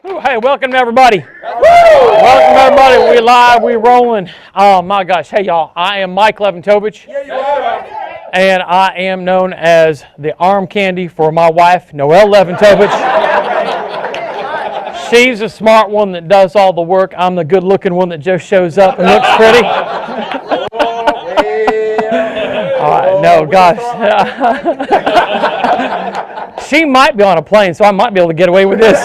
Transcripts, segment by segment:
Ooh, hey, welcome everybody. Welcome everybody. We live, we rolling. Oh my gosh. Hey y'all, I am Mike Leventovich. Yeah, you are. And I am known as the arm candy for my wife, Noelle Leventovich. She's the smart one that does all the work. I'm the good looking one that just shows up and looks pretty. No, gosh. She might be on a plane, so I might be able to get away with this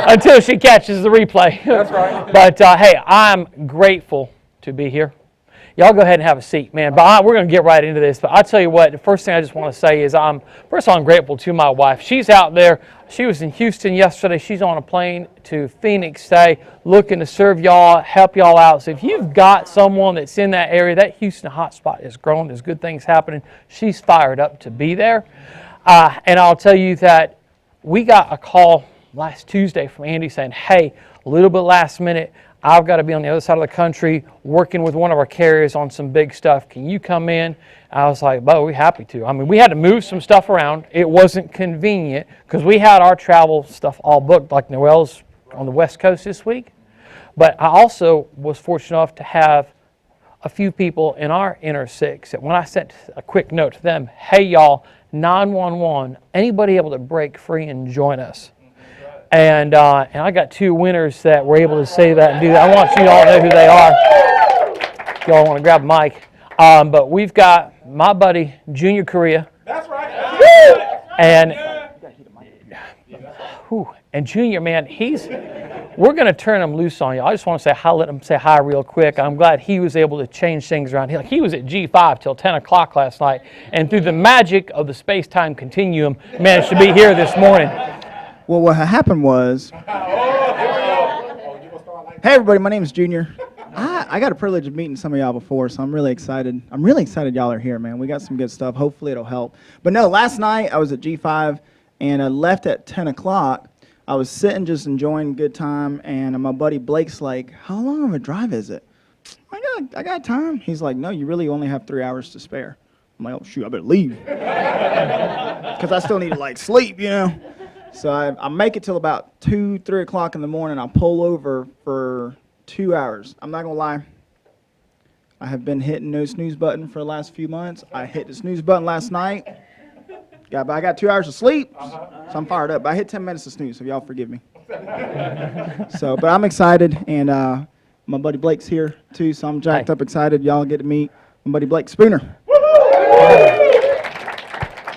until she catches the replay. That's right. But hey, I'm grateful to be here. Y'all go ahead and have a seat, man. But we're going to get right into this. But I'll tell you what, the first thing I just want to say is first of all, I'm grateful to my wife. She's out there. She was in Houston yesterday. She's on a plane to Phoenix today, looking to serve y'all, help y'all out. So if you've got someone that's in that area, that Houston hotspot is growing. There's good things happening. She's fired up to be there. And I'll tell you that we got a call last Tuesday from Andy saying, hey, a little bit last minute, I've got to be on the other side of the country working with one of our carriers on some big stuff. Can you come in? I was like, well, we're happy to. I mean, we had to move some stuff around. It wasn't convenient because we had our travel stuff all booked, like Noelle's on the West Coast this week. But I also was fortunate enough to have a few people in our inner six that when I sent a quick note to them, hey, y'all, 911, anybody able to break free and join us? And I got two winners that were able to say that and do that. I want you all to know who they are. If y'all want to grab a mic. But we've got my buddy, Junior Korea. That's right. And Junior, man, we're going to turn him loose on you. I just want to say hi, let him say hi real quick. I'm glad he was able to change things around. He was at G5 till 10 o'clock last night, and through the magic of the space-time continuum, managed to be here this morning. Well, what happened was, hey everybody, my name is Junior. I got a privilege of meeting some of y'all before, so I'm really excited. I'm really excited y'all are here, man. We got some good stuff. Hopefully it'll help. But no, last night I was at G5, and I left at 10 o'clock. I was sitting just enjoying a good time, and my buddy Blake's like, how long of a drive is it? I got time. He's like, no, you really only have 3 hours to spare. I'm like, oh, shoot, I better leave. Because I still need to, like, sleep, you know. So I make it till about 2, 3 o'clock in the morning. I'll pull over for 2 hours. I'm not going to lie. I have been hitting no snooze button for the last few months. I hit the snooze button last night. But I got 2 hours of sleep, so I'm fired up. But I hit 10 minutes of snooze, so y'all forgive me. But I'm excited, and my buddy Blake's here, too, so I'm jacked up excited. Y'all get to meet my buddy Blake Spooner.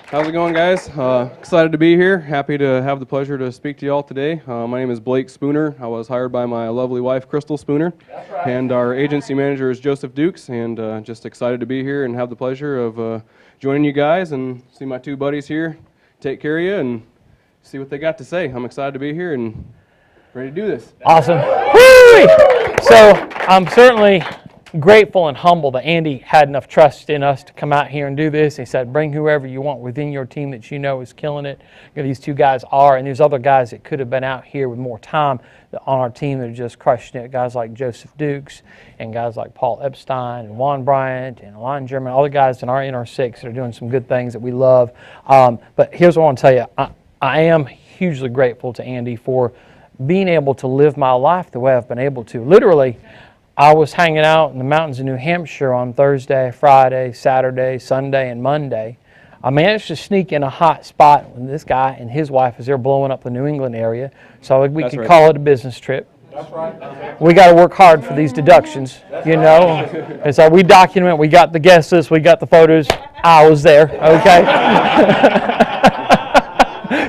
How's it going, guys? Excited to be here. Happy to have the pleasure to speak to you all today. My name is Blake Spooner. I was hired by my lovely wife, Crystal Spooner. That's right. And our agency manager is Joseph Dukes, and just excited to be here and have the pleasure of joining you guys and see my two buddies here, take care of you, and see what they got to say. I'm excited to be here and ready to do this. Awesome. Woo! So I'm certainly grateful and humble that Andy had enough trust in us to come out here and do this. He said, bring whoever you want within your team that you know is killing it. These two guys are, and there's other guys that could have been out here with more time on our team that are just crushing it. Guys like Joseph Dukes and guys like Paul Epstein and Juan Bryant and Alon German, all the guys in our inner six that are doing some good things that we love. But here's what I want to tell you. I am hugely grateful to Andy for being able to live my life the way I've been able to. Literally, I was hanging out in the mountains of New Hampshire on Thursday, Friday, Saturday, Sunday, and Monday. I managed to sneak in a hot spot when this guy and his wife, as they're blowing up the New England area, so we could call it a business trip. That's right. We got to work hard for these deductions, you know. And so we document, we got the guest list, we got the photos. I was there, okay?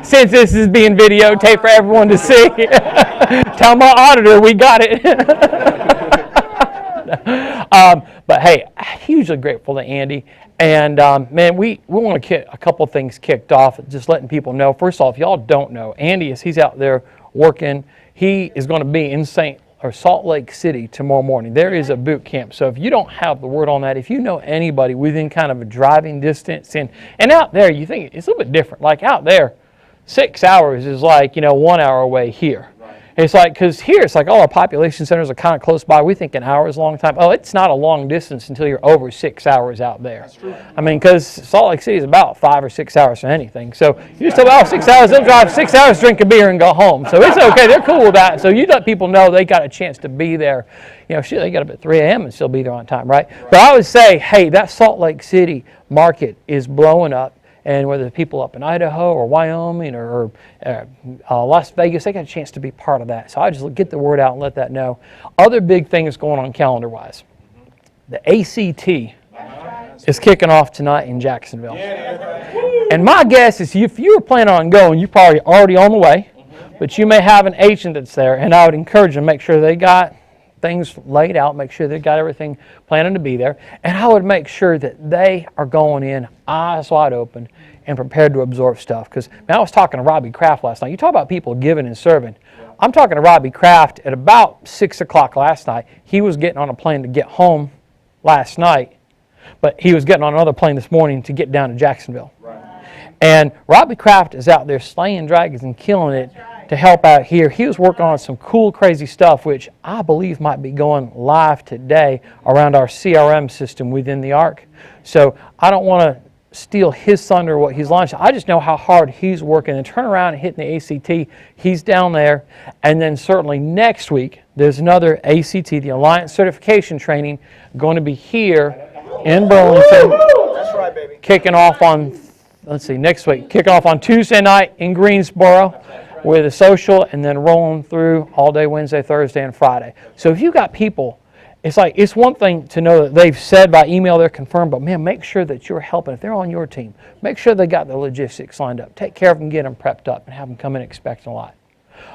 Since this is being videotaped for everyone to see, tell my auditor we got it. But hey, hugely grateful to Andy. And man, we want to get a couple things kicked off, just letting people know. First off, if y'all don't know, Andy, he's out there working. He is going to be in Salt Lake City tomorrow morning. There is a boot camp. So if you don't have the word on that, if you know anybody within kind of a driving distance, and out there, you think it's a little bit different. Like out there, 6 hours is like, 1 hour away here. It's like, because here it's like all our population centers are kind of close by. We think an hour is a long time. Oh, it's not a long distance until you're over 6 hours out there. That's true. I mean, because Salt Lake City is about 5 or 6 hours for anything. So you just about 6 hours, they'll drive 6 hours, drink a beer, and go home. So it's okay. They're cool with that. So you let people know they got a chance to be there. You know, shit, they got up at 3 a.m. and still be there on time, right? But I would say, hey, that Salt Lake City market is blowing up. And whether the people up in Idaho or Wyoming or Las Vegas, they got a chance to be part of that. So I just get the word out and let that know. Other big things going on calendar-wise. The ACT is kicking off tonight in Jacksonville. And my guess is if you were planning on going, you're probably already on the way. But you may have an agent that's there. And I would encourage them to make sure they got things laid out, make sure they've got everything planning to be there. And I would make sure that they are going in eyes wide open and prepared to absorb stuff. Because I was talking to Robbie Kraft last night. You talk about people giving and serving. I'm talking to Robbie Kraft at about 6 o'clock last night. He was getting on a plane to get home last night, but he was getting on another plane this morning to get down to Jacksonville. Right. And Robbie Kraft is out there slaying dragons and killing it to help out here. He was working on some cool, crazy stuff, which I believe might be going live today around our CRM system within the Ark. So I don't want to steal his thunder what he's launched. I just know how hard he's working and turn around and hitting the ACT. He's down there. And then certainly next week, there's another ACT, the Alliance Certification Training, going to be here in Burlington. That's right, baby. Kicking off on, next week. Kicking off on Tuesday night in Greensboro with a social, and then rolling through all day Wednesday, Thursday, and Friday. So if you got people, it's one thing to know that they've said by email they're confirmed, but man, make sure that you're helping. If they're on your team, make sure they got the logistics lined up. Take care of them, get them prepped up, and have them come in expecting a lot.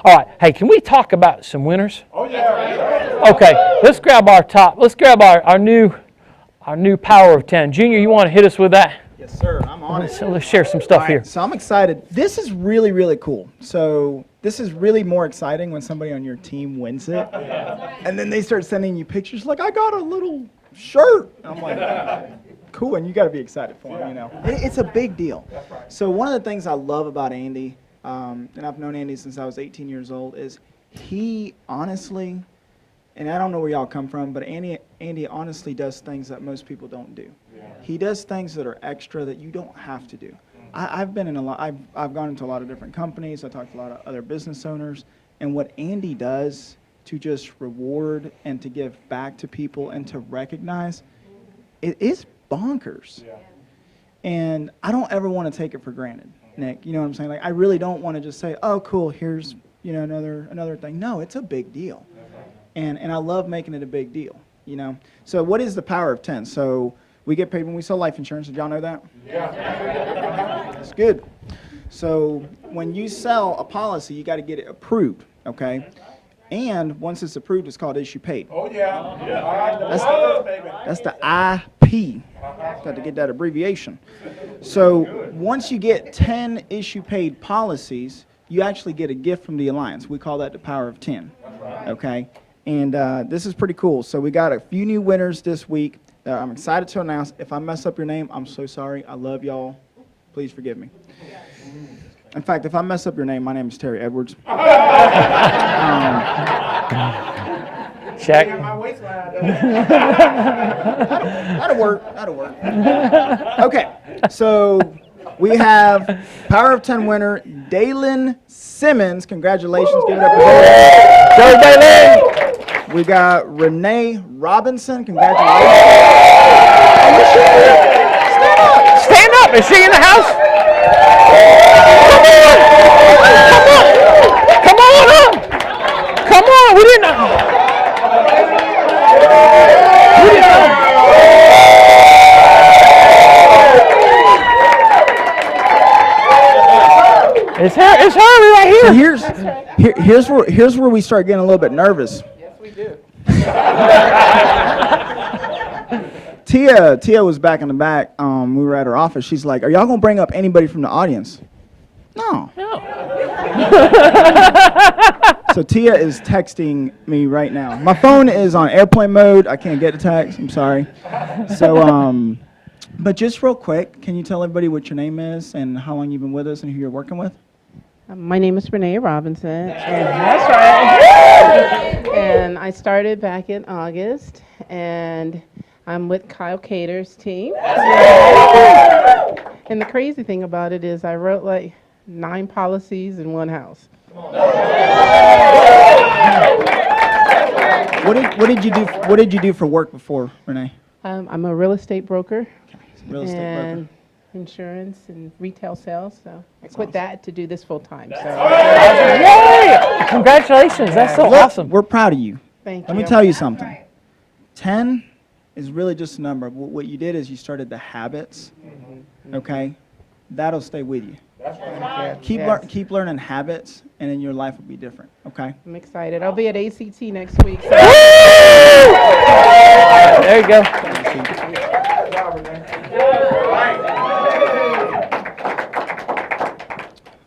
All right, hey, can we talk about some winners? Oh yeah. Okay, let's grab our new power of 10. Junior, you want to hit us with that? Yes, sir. I'm on it. So let's share some stuff here. So I'm excited. This is really, really cool. So this is really more exciting when somebody on your team wins it. And then they start sending you pictures like, I got a little shirt. I'm like, cool, and you got to be excited for them, you know. It's a big deal. So one of the things I love about Andy, and I've known Andy since I was 18 years old, is he honestly, and I don't know where y'all come from, but Andy honestly does things that most people don't do. He does things that are extra that you don't have to do. I've been in a lot. I've gone into a lot of different companies. I talked to a lot of other business owners, and what Andy does to just reward and to give back to people and to recognize, it is bonkers. Yeah. And I don't ever want to take it for granted, Nick. You know what I'm saying? Like, I really don't want to just say, oh, cool, here's another thing. No, it's a big deal, and I love making it a big deal. You know. So what is the power of 10? So we get paid when we sell life insurance. Did y'all know that? Yeah. That's good. So when you sell a policy, you got to get it approved, okay? And once it's approved, it's called issue paid. Oh yeah. That's the IP. Got to get that abbreviation. So once you get 10 issue paid policies, you actually get a gift from the Alliance. We call that the power of 10, okay? And this is pretty cool. So we got a few new winners this week. I'm excited to announce. If I mess up your name, I'm so sorry. I love y'all. Please forgive me. In fact, if I mess up your name, my name is Terry Edwards. Check. That'll work. Okay, so we have Power of 10 winner, Dalen Simmons. Congratulations. Give it up for Dalen. Go, Dalen. We got Renee Robinson. Congratulations. Stand up. Is she in the house? Come on up. Come on. We didn't know. It's her right here. So here's where we start getting a little bit nervous. Yes, we do. Tia was back in the back. We were at her office. She's like, "Are y'all gonna bring up anybody from the audience?" No. So Tia is texting me right now. My phone is on airplane mode. I can't get a text. I'm sorry. So, but just real quick, can you tell everybody what your name is and how long you've been with us and who you're working with? My name is Renee Robinson, and That's right. and I started back in August, and I'm with Kyle Cater's team. And the crazy thing about it is I wrote like 9 policies in one house. What did you do? What did you do for work before, Renee? I'm a real estate broker Real estate and broker. insurance and retail sales, so I quit awesome. that to do this full time. So Yay! Congratulations. That's so Look, awesome. We're proud of you. thank Let you. me tell you something. 10 is really just a number. What you did is you started the habits. Okay, that'll stay with you. Yes. Keep learning habits, and then your life will be different. Okay. I'm excited. I'll be at ACT next week. So There you go.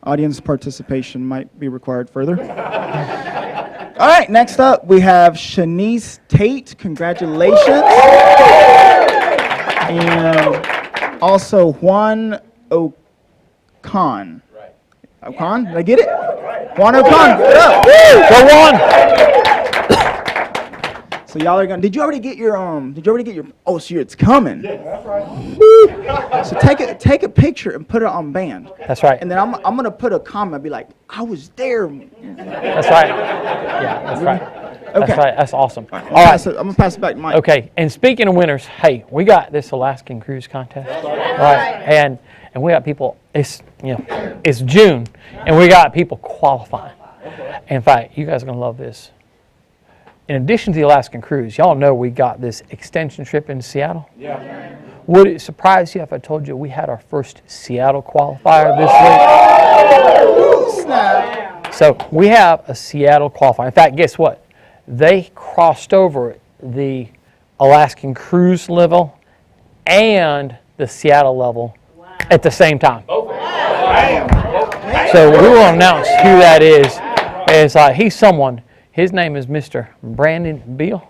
Audience participation might be required further. All right, next up we have Shanice Tate. Congratulations. And also Juan Ocon. Ocon? Did I get it? Juan Ocon. Good up. Go on. So y'all are gonna. Did you already get your Oh, so it's coming. So take a picture and put it on band. That's right. And then I'm gonna put a comment, be like, I was there. That's right. Yeah, that's right. That's Okay. right. That's awesome. I'm All right. gonna pass it back to Mike. Okay. And speaking of winners, hey, we got this Alaskan cruise contest. Right. And we got people. It's it's June, and we got people qualifying. In fact, you guys are gonna love this. In addition to the Alaskan cruise, y'all know we got this extension trip in Seattle. Yeah. Would it surprise you if I told you we had our first Seattle qualifier this week? Snap. So we have a Seattle qualifier. In fact, guess what? They crossed over the Alaskan cruise level and the Seattle level at the same time. So we will announce who that is. It's he's someone. His name is Mr. Brandon Beal.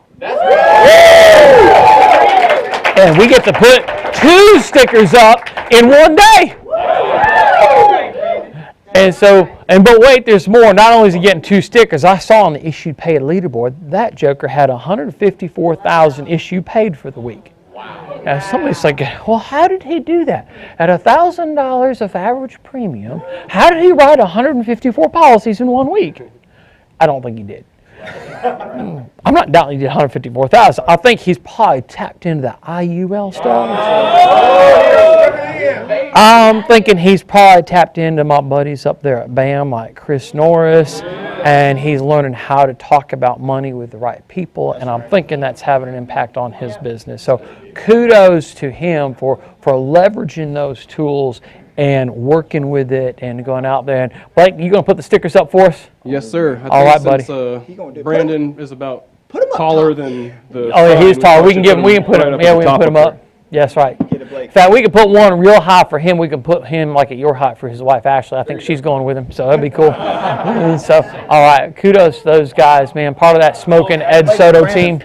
And we get to put 2 stickers up in one day. But wait, there's more. Not only is he getting 2 stickers, I saw on the issued paid leaderboard, that joker had 154,000 issued paid for the week. Now somebody's like, well, how did he do that? At $1,000 of average premium, how did he write 154 policies in 1 week? I don't think he did. I'm not doubting he did 154,000. I think he's probably tapped into the IUL stuff. I'm thinking he's probably tapped into my buddies up there at BAM, like Chris Norris, and he's learning how to talk about money with the right people, and I'm thinking that's having an impact on his business. So kudos to him for leveraging those tools and working with it and going out there. And Blake, you going to put the stickers up for us? Yes, sir. I All right, think buddy. since Brandon is about Put him up taller top. than the. Oh, yeah, he's front, tall. We should can put right him. up Yeah, at the we can top put him up up. Yes, right. Get it, Blake. In fact, we could put one real high for him. We can put him like at your height for his wife, Ashley. I think she's going with him, so that'd be cool. So, all right, kudos to those guys, man. Part of that Smoking Ed Soto team.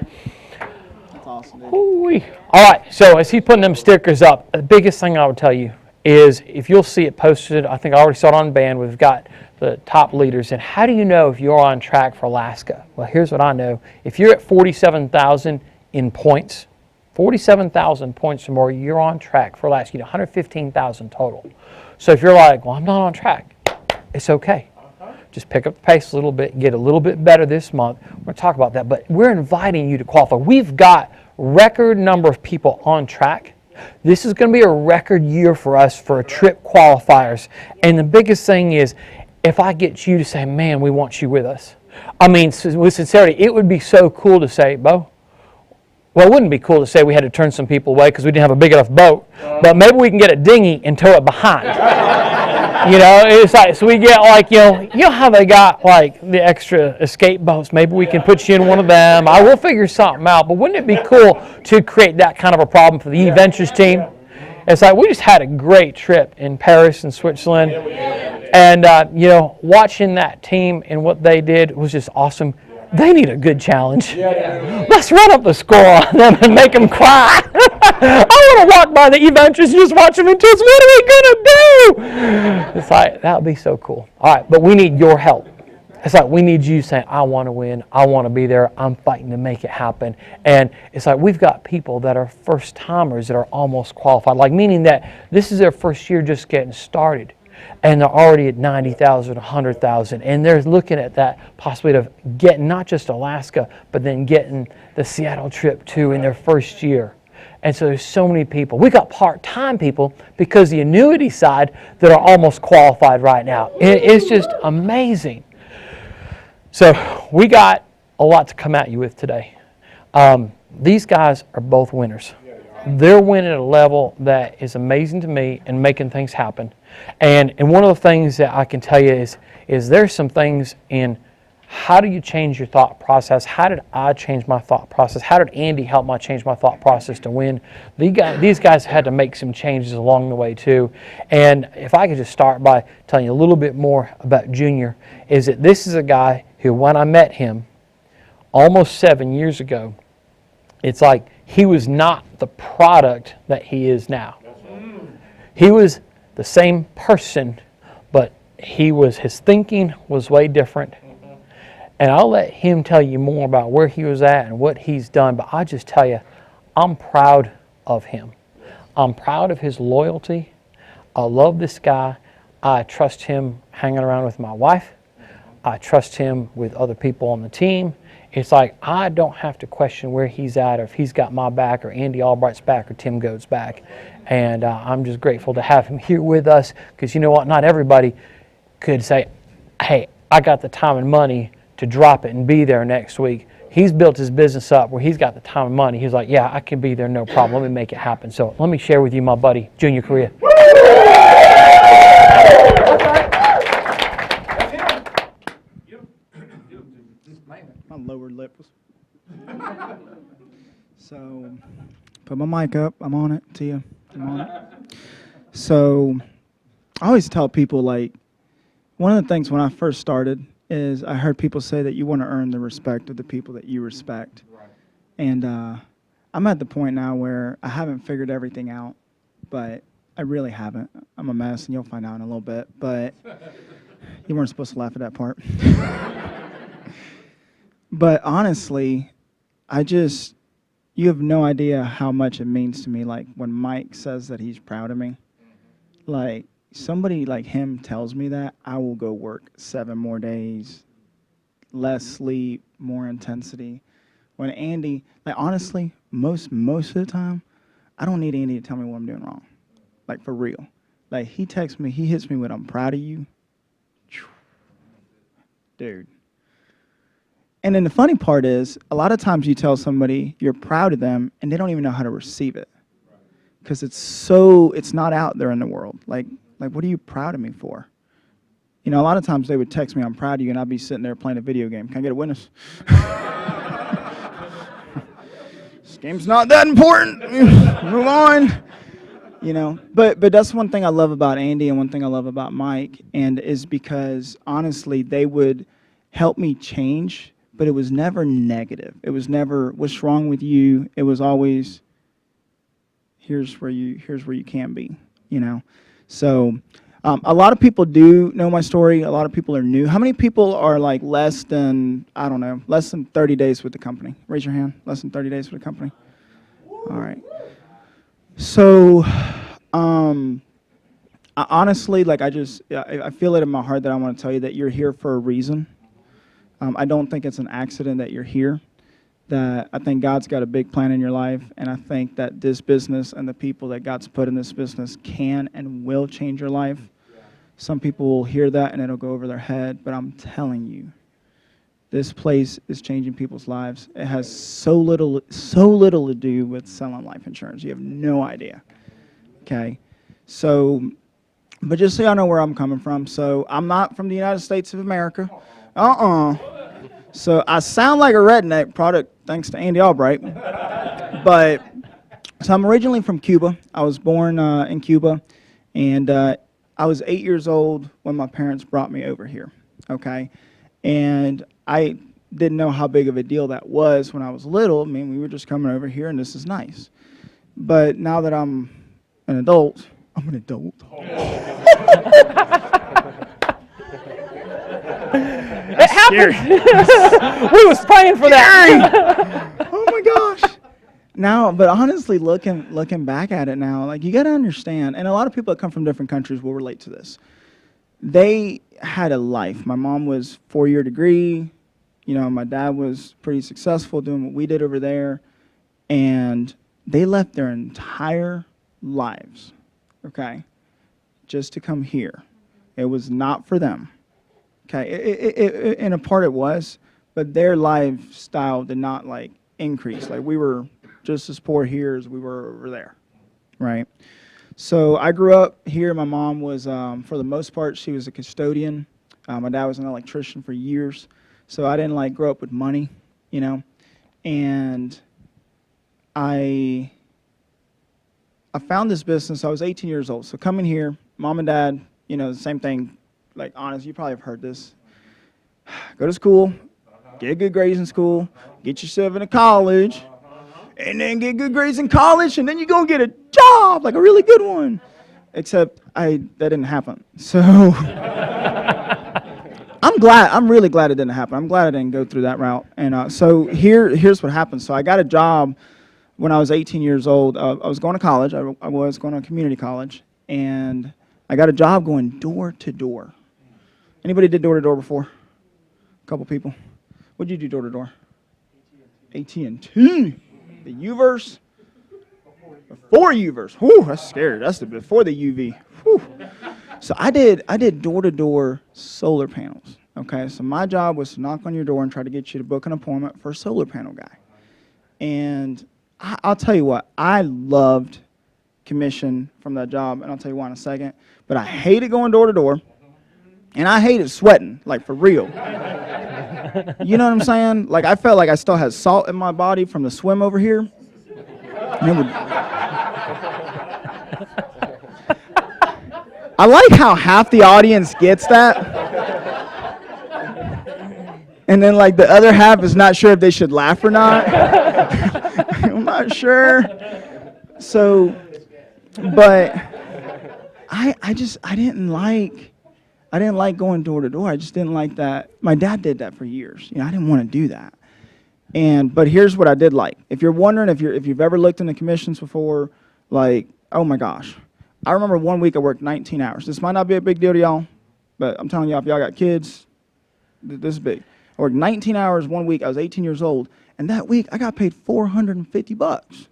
That's awesome, dude. Ooh-wee. All right, so as he's putting them stickers up, the biggest thing I would tell you is if you'll see it posted, I think I already saw it on band, we've got the top leaders. And how do you know if you're on track for Alaska? Well, here's what I know. If you're at 47,000 in points, 47,000 points or more, you're on track for Alaska. You know, 115,000 total. So if you're like, well, I'm not on track, it's okay. Just pick up the pace a little bit, get a little bit better this month. We're going to talk about that, but we're inviting you to qualify. We've got record number of people on track. This is going to be a record year for us for trip qualifiers. And the biggest thing is, if I get you to say, man, we want you with us. I mean, with sincerity, it would be so cool to say, Bo, well, it wouldn't be cool to say we had to turn some people away because we didn't have a big enough boat, but maybe we can get a dinghy and tow it behind. You know, it's like, so we get like, you know how they got like the extra escape boats. Maybe we can put you in one of them. I will figure something out, but wouldn't it be cool to create that kind of a problem for the E-Ventures team? It's like, we just had a great trip in Paris and Switzerland. And, watching that team and what they did was just awesome. They need a good challenge. Let's run up the score on them and make them cry. I want to walk by the evangelist and just watch them and tell us, what are we going to do? It's like, that would be so cool. All right, but we need your help. It's like we need you saying, I want to win. I want to be there. I'm fighting to make it happen. And it's like we've got people that are first-timers that are almost qualified, like meaning that this is their first year just getting started. And they're already at 90,000, 100,000. And they're looking at that possibility of getting not just Alaska, but then getting the Seattle trip too in their first year. And so there's so many people. We got part-time people because the annuity side that are almost qualified right now. It's just amazing. So we got a lot to come at you with today. These guys are both winners. They're winning at a level that is amazing to me and making things happen. And one of the things that I can tell you is there's some things in how do you change your thought process? How did I change my thought process? How did Andy help me change my thought process to win? These guys had to make some changes along the way too. And if I could just start by telling you a little bit more about Junior, is that this is a guy who, when I met him almost 7 years ago, it's like he was not the product that he is now. He was the same person, but his thinking was way different. And I'll let him tell you more about where he was at and what he's done, but I'll just tell you, I'm proud of him. I'm proud of his loyalty. I love this guy. I trust him hanging around with my wife. I trust him with other people on the team. It's like I don't have to question where he's at or if he's got my back or Andy Albright's back or Tim Goad's back. And I'm just grateful to have him here with us because you know what? Not everybody could say, hey, I got the time and money to drop it and be there next week. He's built his business up where he's got the time and money. He's like, yeah, I can be there, no problem. Let me make it happen. So let me share with you my buddy, Junior Korea. My lower lip was. So, put my mic up. I'm on it. Tia, I'm on it. So, I always tell people, like, one of the things when I first started is I heard people say that you want to earn the respect of the people that you respect. Right. And I'm at the point now where I haven't figured everything out, but I really haven't. I'm a mess, and you'll find out in a little bit. But you weren't supposed to laugh at that part. But honestly, you have no idea how much it means to me. Like when Mike says that he's proud of me, like somebody like him tells me that, I will go work 7 more days, less sleep, more intensity. When Andy, like honestly, most of the time, I don't need Andy to tell me what I'm doing wrong. Like for real. Like he texts me, he hits me with, I'm proud of you. Dude. And then the funny part is, a lot of times you tell somebody you're proud of them, and they don't even know how to receive it. Because it's not out there in the world. Like, what are you proud of me for? You know, a lot of times they would text me, I'm proud of you, and I'd be sitting there playing a video game. Can I get a witness? This game's not that important. Move on. You know, but that's one thing I love about Andy and one thing I love about Mike, and is because, honestly, they would help me change, but it was never negative. It was never, what's wrong with you? It was always, here's where you can be, you know? So a lot of people do know my story. A lot of people are new. How many people are like less than 30 days with the company? Raise your hand. Less than 30 days with the company? All right. So I honestly, like I feel it in my heart that I want to tell you that you're here for a reason. I don't think it's an accident that you're here. That I think God's got a big plan in your life, and I think that this business and the people that God's put in this business can and will change your life. Yeah. Some people will hear that and it'll go over their head, but I'm telling you, this place is changing people's lives. It has so little to do with selling life insurance. You have no idea. Okay? So, but just so y'all know where I'm coming from. So I'm not from the United States of America. So I sound like a redneck product thanks to Andy Albright. But, so I'm originally from Cuba. I was born in Cuba. And I was 8 years old when my parents brought me over here. Okay? And I didn't know how big of a deal that was when I was little. I mean, we were just coming over here and this is nice. But now that I'm an adult, I'm an adult. It happened. We was praying for that. Oh my gosh. Now, but honestly, looking back at it now, like you got to understand, and a lot of people that come from different countries will relate to this. They had a life. My mom was 4-year degree. You know, my dad was pretty successful doing what we did over there, and they left their entire lives, okay, just to come here. It was not for them. Okay, in a part it was, but their lifestyle did not like increase. Like we were just as poor here as we were over there, right? So I grew up here. My mom was, for the most part, she was a custodian. My dad was an electrician for years. So I didn't like grow up with money, you know. And I found this business. I was 18 years old. So coming here, mom and dad, you know, the same thing. Like, honest, you probably have heard this. Go to school, get good grades in school, get yourself into college, and then get good grades in college, and then you're going to get a job, like a really good one. Except that didn't happen. So I'm really glad it didn't happen. I'm glad I didn't go through that route. And so here's what happened. So I got a job when I was 18 years old. I was going to college. I was going to community college, and I got a job going door to door. Anybody did door to door before? A couple people. What did you do door to door? AT&T. The U-verse. Before U-verse. Whew, that's scary. That's before the UV. Whew. So I did door to door solar panels. Okay, so my job was to knock on your door and try to get you to book an appointment for a solar panel guy. And I'll tell you what, I loved commission from that job, and I'll tell you why in a second. But I hated going door to door. And I hated sweating, like for real. You know what I'm saying? Like I felt like I still had salt in my body from the swim over here. And it would... I like how half the audience gets that. And then like the other half is not sure if they should laugh or not. I'm not sure. So, but I didn't like going door to door. I just didn't like that. My dad did that for years. You know, I didn't want to do that. But here's what I did like. If you're wondering if you've ever looked into commissions before, like, oh my gosh. I remember one week I worked 19 hours. This might not be a big deal to y'all, but I'm telling y'all, if y'all got kids, this is big. I worked 19 hours one week. I was 18 years old. And that week I got paid $450.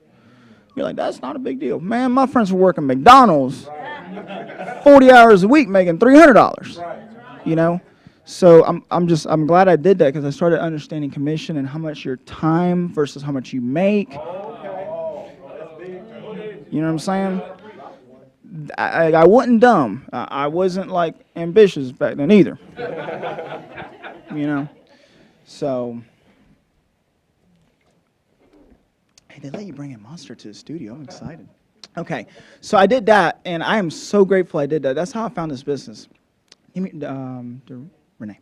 You're like, that's not a big deal. Man, my friends were working McDonald's 40 hours a week making $300, you know? So I'm glad I did that because I started understanding commission and how much your time versus how much you make. You know what I'm saying? I wasn't dumb. I wasn't like ambitious back then either. You know? So, hey, they let you bring in Monster to the studio. I'm excited. Okay, so I did that, and I am so grateful I did that. That's how I found this business. Renee.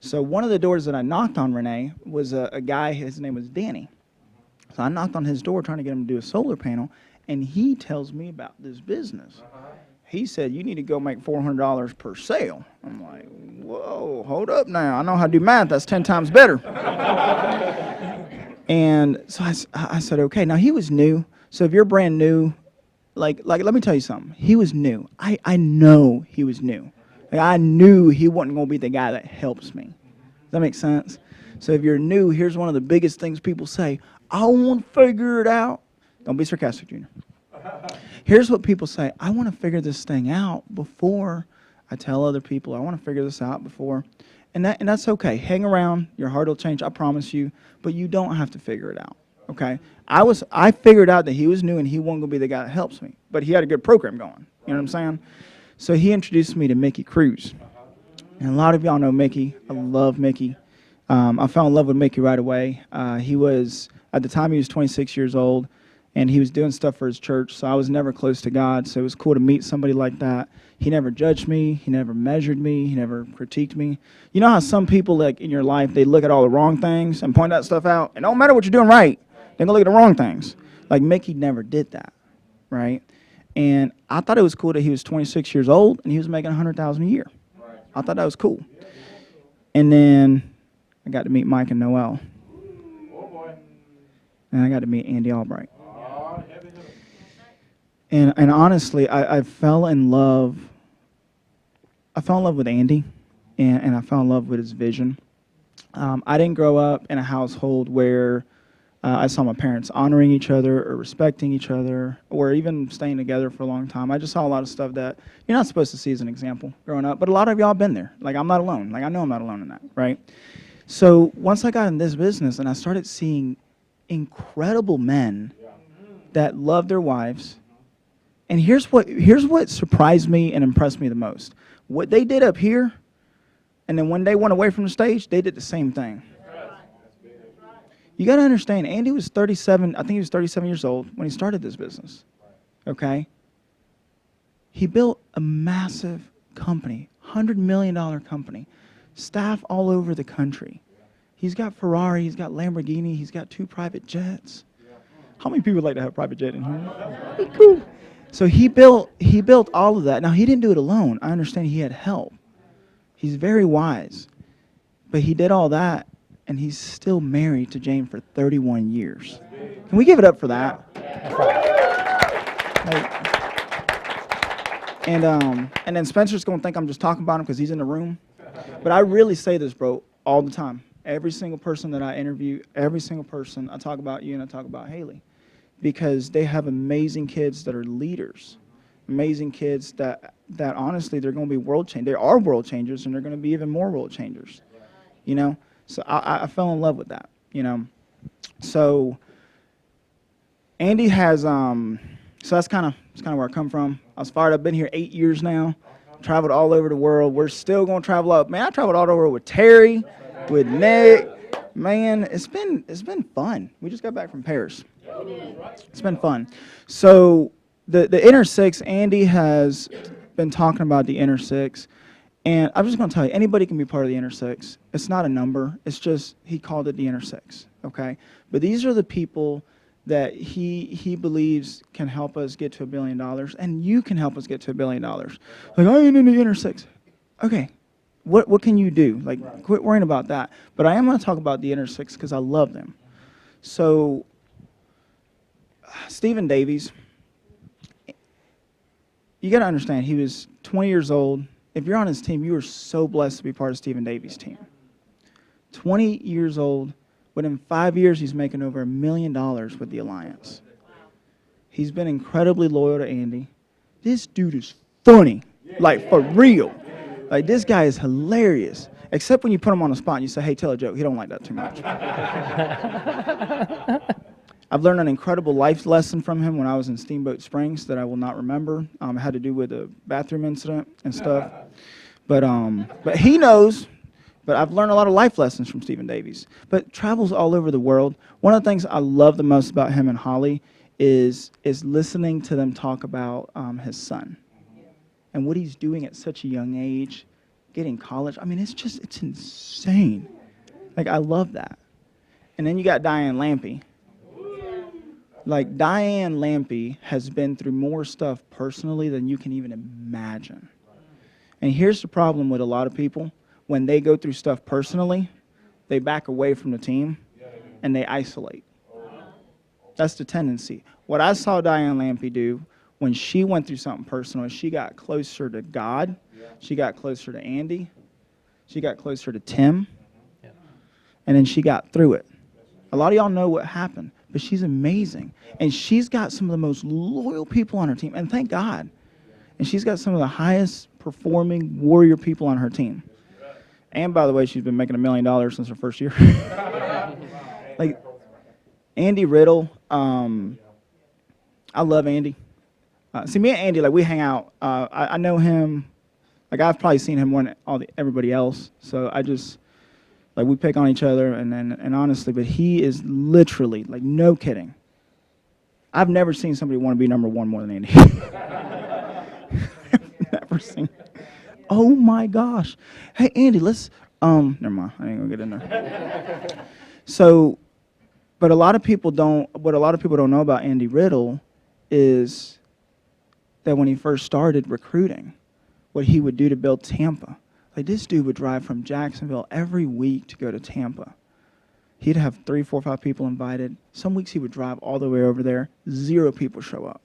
So one of the doors that I knocked on, Renee, was a guy, his name was Danny. So I knocked on his door trying to get him to do a solar panel, and he tells me about this business. He said, you need to go make $400 per sale. I'm like, whoa, hold up now. I know how to do math. That's 10 times better. And so I said, okay. Now, he was new. So if you're brand new, like let me tell you something. He was new. I know he was new. Like, I knew he wasn't going to be the guy that helps me. Does that make sense? So if you're new, here's one of the biggest things people say. I want to figure it out. Don't be sarcastic, Junior. Here's what people say. I want to figure this thing out before I tell other people. I want to figure this out before. And that's okay. Hang around. Your heart will change, I promise you. But you don't have to figure it out. Okay? I figured out that he was new and he wasn't going to be the guy that helps me. But he had a good program going. You know what I'm saying? So he introduced me to Mickey Cruz. And a lot of y'all know Mickey. I love Mickey. I fell in love with Mickey right away. He was, at the time, he was 26 years old. And he was doing stuff for his church, so I was never close to God. So it was cool to meet somebody like that. He never judged me. He never measured me. He never critiqued me. You know how some people, like in your life, they look at all the wrong things and point that stuff out? It don't matter what you're doing right. They're going to look at the wrong things. Like Mickey never did that. right? And I thought it was cool that he was 26 years old and he was making $100,000 a year. I thought that was cool. And then I got to meet Mike and Noel. And I got to meet Andy Albright. And honestly, I fell in love. I fell in love with Andy, and I fell in love with his vision. I didn't grow up in a household where I saw my parents honoring each other or respecting each other or even staying together for a long time. I just saw a lot of stuff that you're not supposed to see as an example growing up. But a lot of y'all been there. Like, I'm not alone. Like, I know I'm not alone in that, right? So once I got in this business and I started seeing incredible men that love their wives, and here's what surprised me and impressed me the most. What they did up here, and then when they went away from the stage, they did the same thing. You got to understand, Andy was 37, I think he was 37 years old when he started this business, okay? He built a massive company, $100 million company, staff all over the country. He's got Ferrari, he's got Lamborghini, he's got 2 private jets. How many people would like to have a private jet in here? Cool. So he built all of that. Now, he didn't do it alone. I understand he had help. He's very wise. But he did all that, and he's still married to Jane for 31 years. Can we give it up for that? And then Spencer's going to think I'm just talking about him because he's in the room. But I really say this, bro, all the time. Every single person that I interview, every single person, I talk about you and I talk about Haley. Because they have amazing kids that are leaders. Amazing kids that honestly, they're going to be world changers. They are world changers, and they're going to be even more world changers. You know? So I fell in love with that, you know? So Andy has, so that's kind of where I come from. I was fired up. Been here 8 years now. Traveled all over the world. We're still going to travel up. Man, I traveled all over the world with Terry, with Nick. Man, it's been fun. We just got back from Paris. It's been fun. So the Inner Six, Andy has been talking about the Inner Six. And I'm just going to tell you, anybody can be part of the Inner Six. It's not a number. It's just he called it the Inner Six, okay? But these are the people that he believes can help us get to $1 billion, and you can help us get to $1 billion. Like, I ain't in the Inner Six. Okay, what can you do? Like, quit worrying about that. But I am going to talk about the Inner Six because I love them. So, Stephen Davies, you got to understand, he was 20 years old. If you're on his team, you are so blessed to be part of Stephen Davies' team. 20 years old. Within 5 years, he's making over $1 million with the Alliance. He's been incredibly loyal to Andy. This dude is funny, like for real. Like, this guy is hilarious, except when you put him on the spot and you say, hey, tell a joke. He don't like that too much. I've learned an incredible life lesson from him when I was in Steamboat Springs that I will not remember. It had to do with a bathroom incident and stuff. But he knows. But I've learned a lot of life lessons from Stephen Davies. But travels all over the world. One of the things I love the most about him and Holly is listening to them talk about his son and what he's doing at such a young age, getting college. I mean, it's insane. Like, I love that. And then you got Diane Lampy. Like, Diane Lampy has been through more stuff personally than you can even imagine. And here's the problem with a lot of people. When they go through stuff personally, they back away from the team and they isolate. That's the tendency. What I saw Diane Lampy do when she went through something personal is she got closer to God, she got closer to Andy, she got closer to Tim, and then she got through it. A lot of y'all know what happened, but she's amazing. And she's got some of the most loyal people on her team, and thank God. And she's got some of the highest performing warrior people on her team. And by the way, she's been making $1 million since her first year. Like, Andy Riddle, I love Andy. See, me and Andy, like, we hang out. I know him. Like, I've probably seen him more than everybody else. So I just, like, we pick on each other, and honestly, but he is literally, like, no kidding. I've never seen somebody want to be number one more than Andy. I've never seen. Oh my gosh. Hey, Andy, let's, never mind. I ain't gonna get in there. So, but what a lot of people don't know about Andy Riddle is that when he first started recruiting, what he would do to build Tampa. Like, this dude would drive from Jacksonville every week to go to Tampa. He'd have 3, 4, 5 people invited. Some weeks he would drive all the way over there. 0 people show up.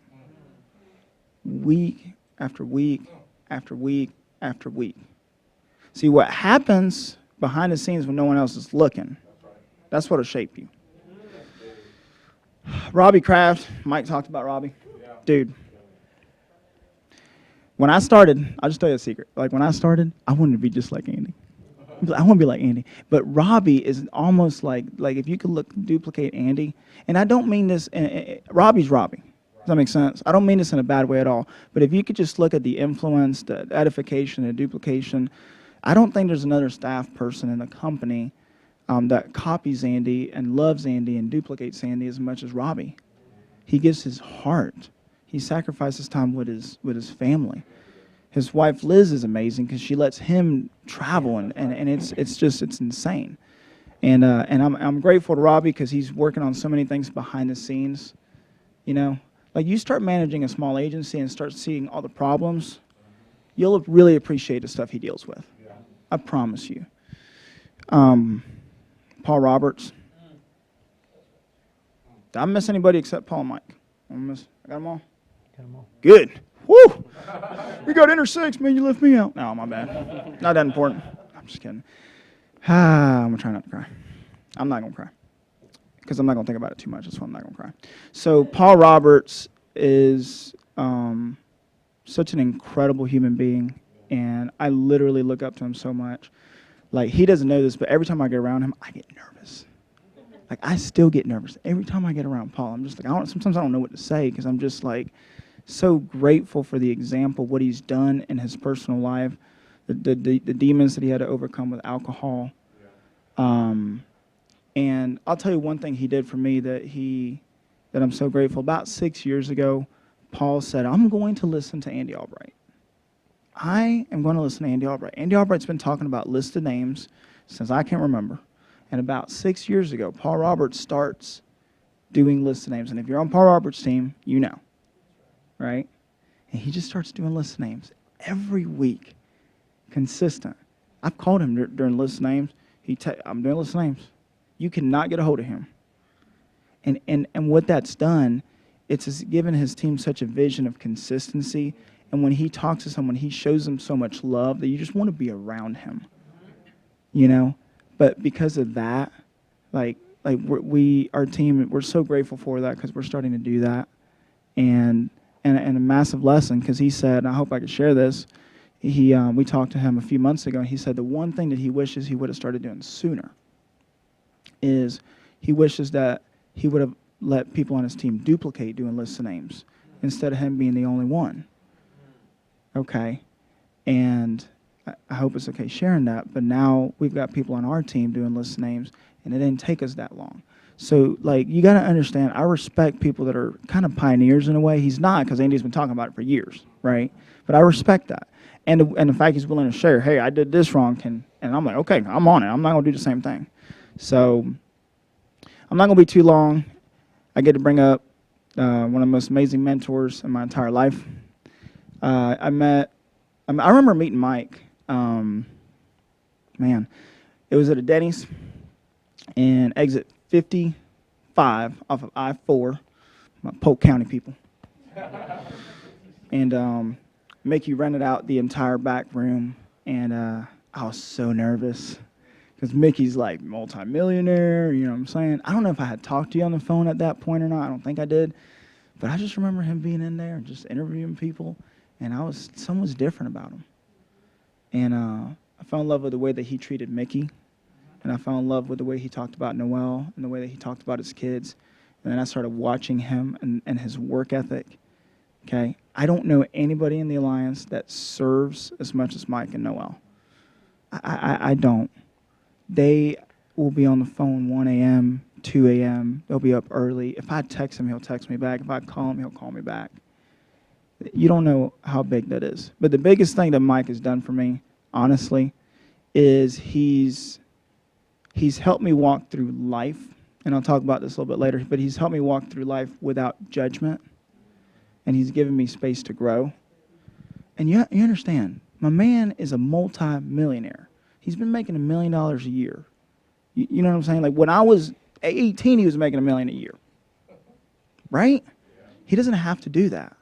Week after week after week after week. See, what happens behind the scenes when no one else is looking, that's what'll shape you. Robbie Kraft, Mike talked about Robbie. Dude, when I started, I'll just tell you a secret. Like, when I started, I wanted to be just like Andy. I want to be like Andy. But Robbie is almost like if you could duplicate Andy, and I don't mean this, Robbie's Robbie. Does that make sense? I don't mean this in a bad way at all. But if you could just look at the influence, the edification, the duplication, I don't think there's another staff person in the company that copies Andy and loves Andy and duplicates Andy as much as Robbie. He gives his heart. He sacrifices time with his family. His wife Liz is amazing because she lets him travel, and it's insane. And I'm grateful to Robbie because he's working on so many things behind the scenes. You know, like, you start managing a small agency and start seeing all the problems, you'll really appreciate the stuff he deals with. Yeah. I promise you. Paul Roberts. Did I miss anybody except Paul and Mike? I got them all? Got 'em all. Good. Woo! We got inner six, man. You left me out. No, my bad. Not that important. I'm just kidding. I'm going to try not to cry. I'm not going to cry because I'm not going to think about it too much. That's why I'm not going to cry. So Paul Roberts is such an incredible human being, and I literally look up to him so much. Like, he doesn't know this, but every time I get around him, I get nervous. Like, I still get nervous. Every time I get around Paul, I'm just like, sometimes I don't know what to say because I'm just like so grateful for the example, what he's done in his personal life, the demons that he had to overcome with alcohol. And I'll tell you one thing he did for me that I'm so grateful. About 6 years ago, Paul said, I'm going to listen to Andy Albright. I am going to listen to Andy Albright. Andy Albright's been talking about listed names since I can remember. And about 6 years ago, Paul Roberts starts doing listed names. And if you're on Paul Roberts' team, you know, right? And he just starts doing listed names every week, consistent. I've called him during listed names. I'm doing listed names. You cannot get a hold of him. And what that's done, it's given his team such a vision of consistency. And when he talks to someone, he shows them so much love that you just want to be around him, you know? But because of that, our team, we're so grateful for that because we're starting to do that. And a massive lesson, because he said, and I hope I could share this, we talked to him a few months ago, and he said the one thing that he wishes he would have started doing sooner is he wishes that he would have let people on his team duplicate doing lists of names instead of him being the only one. Okay, and I hope it's okay sharing that, but now we've got people on our team doing lists of names, and it didn't take us that long. So, like, you got to understand, I respect people that are kind of pioneers in a way. He's not, because Andy's been talking about it for years, right? But I respect that. And the fact he's willing to share, hey, I did this wrong, and I'm like, okay, I'm on it. I'm not going to do the same thing. So I'm not going to be too long. I get to bring up one of the most amazing mentors in my entire life. I remember meeting Mike. Man, it was at a Denny's and exit 55 off of I-4, my Polk County people. And Mickey rented out the entire back room, and I was so nervous because Mickey's like multimillionaire, you know what I'm saying? I don't know if I had talked to you on the phone at that point or not. I don't think I did. But I just remember him being in there and just interviewing people, and something was different about him. And I fell in love with the way that he treated Mickey, and I fell in love with the way he talked about Noel and the way that he talked about his kids. And then I started watching him and his work ethic. Okay, I don't know anybody in the Alliance that serves as much as Mike and Noel. I don't. They will be on the phone 1 a.m., 2 a.m. They'll be up early. If I text him, he'll text me back. If I call him, he'll call me back. You don't know how big that is. But the biggest thing that Mike has done for me, honestly, is he's helped me walk through life. And I'll talk about this a little bit later. But he's helped me walk through life without judgment. and he's given me space to grow. And you understand, my man is a multi-millionaire. He's been making $1 million a year. You know what I'm saying? Like when I was 18, he was making $1 million a year. Right? He doesn't have to do that.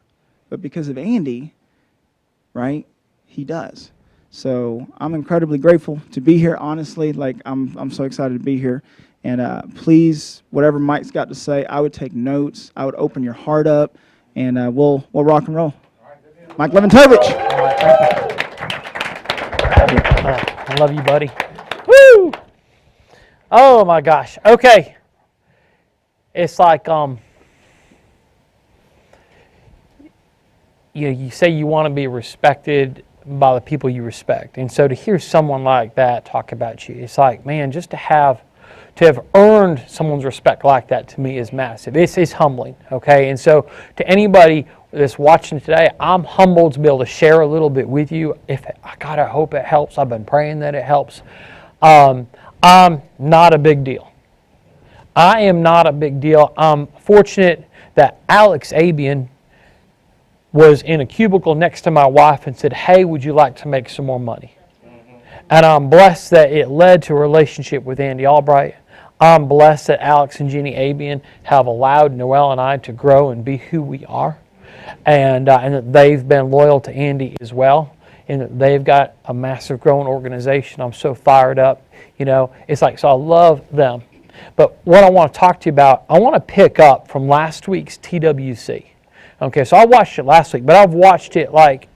But because of Andy, right, he does. So I'm incredibly grateful to be here, honestly. Like I'm so excited to be here. And please, whatever Mike's got to say, I would take notes. I would open your heart up, and we'll rock and roll. Mike Leventovich. All right, thank you. I love you, buddy. Woo! Oh my gosh. Okay. It's like you say you want to be respected by the people you respect, and so to hear someone like that talk about you, it's like, man, just to have earned someone's respect like that to me is massive. It's humbling. Okay, and so to anybody that's watching today, I'm humbled to be able to share a little bit with you. God, I hope it helps. I've been praying that it helps. I'm not a big deal. I am not a big deal. I'm fortunate that Alex Abian was in a cubicle next to my wife and said, hey, would you like to make some more money? And I'm blessed that it led to a relationship with Andy Albright. I'm blessed that Alex and Jenny Abian have allowed Noelle and I to grow and be who we are. And that they've been loyal to Andy as well. And that they've got a massive growing organization. I'm so fired up. It's like, so I love them. But what I want to talk to you about, I want to pick up from last week's TWC. Okay, so I watched it last week, but I've watched it like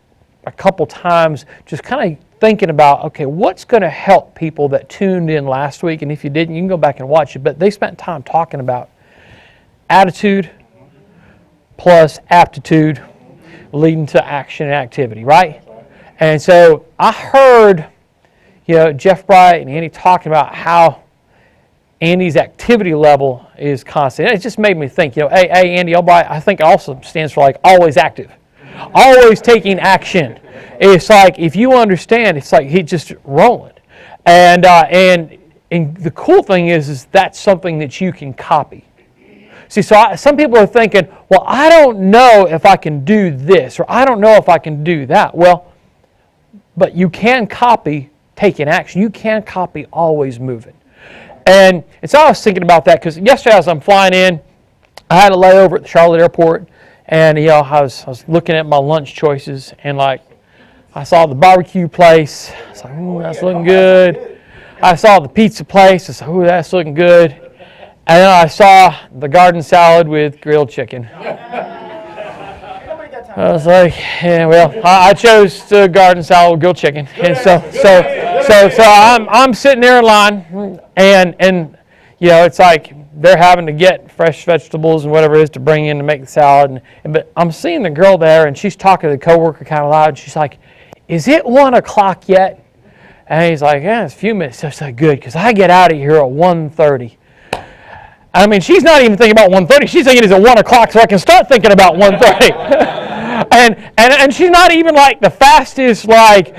a couple times, just kind of thinking about, okay, what's going to help people that tuned in last week? And if you didn't, you can go back and watch it. But they spent time talking about attitude plus aptitude leading to action and activity, right? And so I heard, Jeff Bright and Andy talking about how Andy's activity level is constant. It just made me think, hey, Andy Albright, I think also stands for like always active, always taking action. It's like, if you understand, it's like he's just rolling. And the cool thing is that's something that you can copy. See, some people are thinking, well, I don't know if I can do this, or I don't know if I can do that. Well, but you can copy taking action. You can copy always moving. And so I was thinking about that because yesterday as I'm flying in, I had a layover at the Charlotte airport, and I was looking at my lunch choices, and like I saw the barbecue place. I was like, ooh, that's looking good. I saw the pizza place. I said, ooh, that's looking good. And then I saw the garden salad with grilled chicken. I was like, yeah, well, I chose the garden salad with grilled chicken, and so I'm sitting there in line, and it's like they're having to get fresh vegetables and whatever it is to bring in to make the salad, but I'm seeing the girl there, and she's talking to the coworker kind of loud. And she's like, "Is it 1 o'clock yet?" And he's like, "Yeah, it's a few minutes." So it's like, good, because I get out of here at 1:30. I mean, she's not even thinking about 1:30. She's thinking it's at 1 o'clock, so I can start thinking about 1:30. And she's not even like the fastest like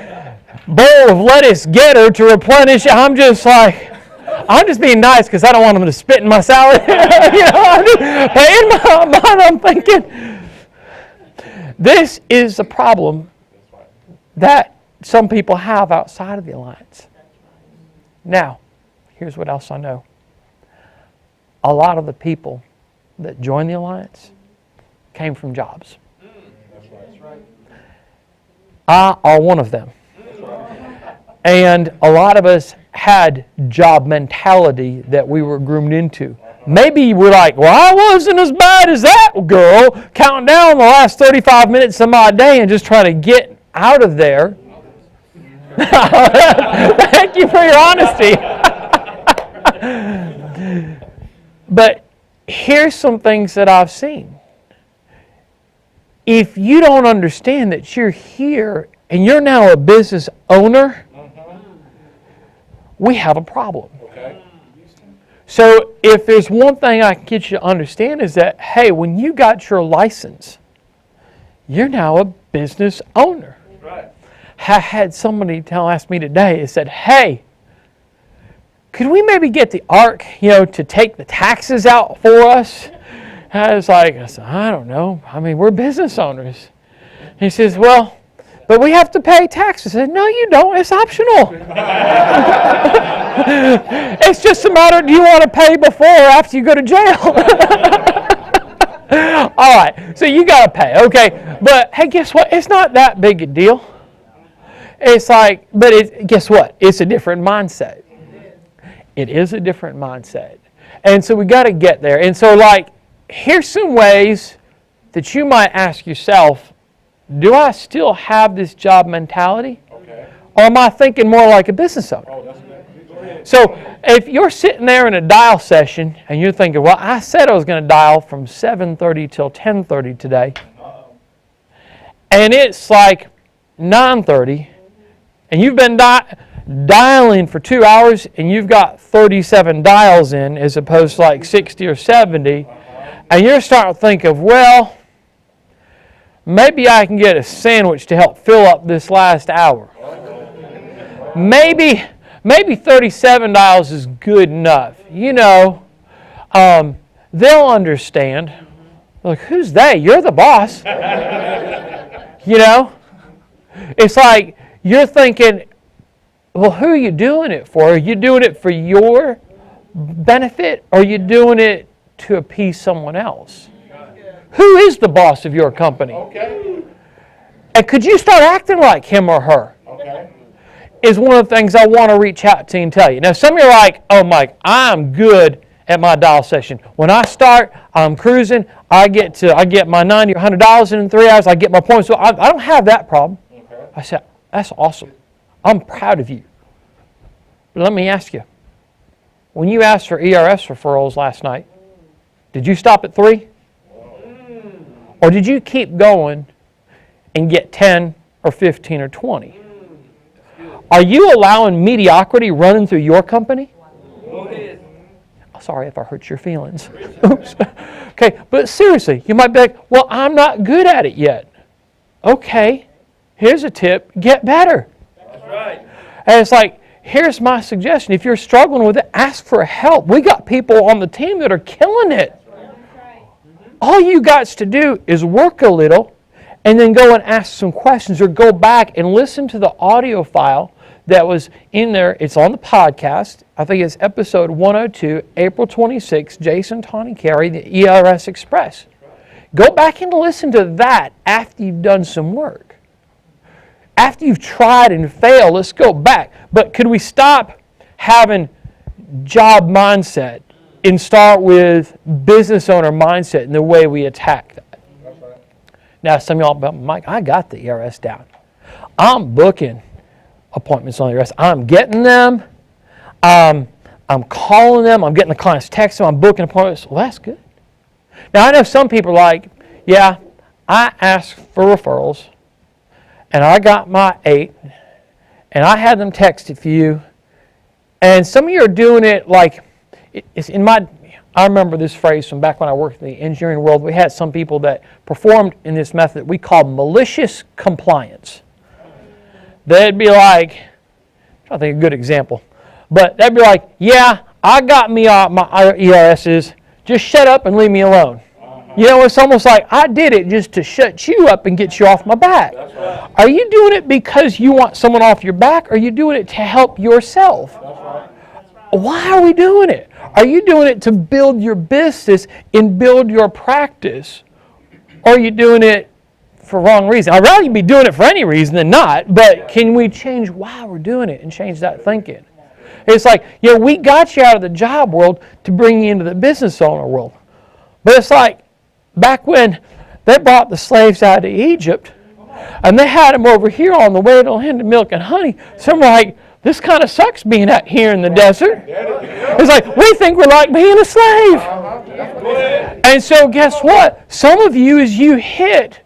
bowl of lettuce getter to replenish. I'm just being nice because I don't want them to spit in my salad. But in my mind, I'm thinking, this is the problem that some people have outside of the alliance. Now, here's what else I know. A lot of the people that join the alliance came from jobs. I are one of them. And a lot of us had job mentality that we were groomed into. Maybe we're like, well, I wasn't as bad as that girl, counting down the last 35 minutes of my day and just trying to get out of there. Thank you for your honesty. But here's some things that I've seen. If you don't understand that you're here and you're now a business owner, we have a problem. Okay. So if there's one thing I can get you to understand is that, hey, when you got your license, you're now a business owner. Right. I had somebody ask me today, it said, hey, could we maybe get the ARC, to take the taxes out for us? I said, I don't know. I mean, we're business owners. He says, well, but we have to pay taxes. I said, no, you don't. It's optional. It's just a matter, do you want to pay before or after you go to jail? All right, so you got to pay, okay. But hey, guess what? It's not that big a deal. It's like, but guess what? It's a different mindset. It is a different mindset. And so we got to get there. And so here's some ways that you might ask yourself, do I still have this job mentality? Okay. Or am I thinking more like a business owner? Oh, that's good. So if you're sitting there in a dial session and you're thinking, well, I said I was going to dial from 7:30 till 10:30 today. Uh-oh. And it's like 9:30 and you've been dialing for 2 hours and you've got 37 dials in as opposed to like 60 or 70. And you're starting to think of, well, maybe I can get a sandwich to help fill up this last hour. Maybe $37 is good enough. They'll understand. Like, who's they? You're the boss. It's like you're thinking, well, who are you doing it for? Are you doing it for your benefit, or are you doing it to appease someone else? Who is the boss of your company? Okay. And could you start acting like him or her? Okay. Is one of the things I want to reach out to you and tell you. Now, some of you are like, oh, Mike, I'm good at my dial session. When I start, I'm cruising. I get my $90 or $100 in 3 hours. I get my points. So I don't have that problem. Okay. I said, that's awesome. I'm proud of you. But let me ask you, when you asked for ERS referrals last night, did you stop at 3? Or did you keep going and get 10 or 15 or 20? Are you allowing mediocrity running through your company? Sorry if I hurt your feelings. Oops. Okay, but seriously, you might be like, well, I'm not good at it yet. Okay, here's a tip, get better. That's right. And it's like, here's my suggestion. If you're struggling with it, ask for help. We got people on the team that are killing it. All you got to do is work a little and then go and ask some questions, or go back and listen to the audio file that was in there. It's on the podcast. I think it's episode 102, April 26, Jason, Tawny, Carey, the ERS Express. Go back and listen to that after you've done some work. After you've tried and failed, let's go back. But could we stop having job mindset and start with business owner mindset in the way we attack that? Now, some of y'all, Mike, I got the ERS down. I'm booking appointments on the ERS. I'm getting them. I'm calling them. I'm getting the clients text them. I'm booking appointments. Well, that's good. Now, I know some people are like, yeah, I asked for referrals, and I got my 8, and I had them texted for you, and some of you are doing it like, it's in my, I remember this phrase from back when I worked in the engineering world. We had some people that performed in this method that we called malicious compliance. They'd be like, I think a good example, but they'd be like, yeah, I got me my ERSs, just shut up and leave me alone. It's almost like I did it just to shut you up and get you off my back. That's right. Are you doing it because you want someone off your back, or are you doing it to help yourself? That's right. Why are we doing it? Are you doing it to build your business and build your practice? Or are you doing it for wrong reason? I'd rather you be doing it for any reason than not, but can we change why we're doing it and change that thinking? It's like, we got you out of the job world to bring you into the business owner world. But it's like, back when they brought the slaves out of Egypt, and they had them over here on the way to land of milk and honey, some were like, this kind of sucks being out here in the desert. It's like, we think we're like being a slave. And so guess what? Some of you, as you hit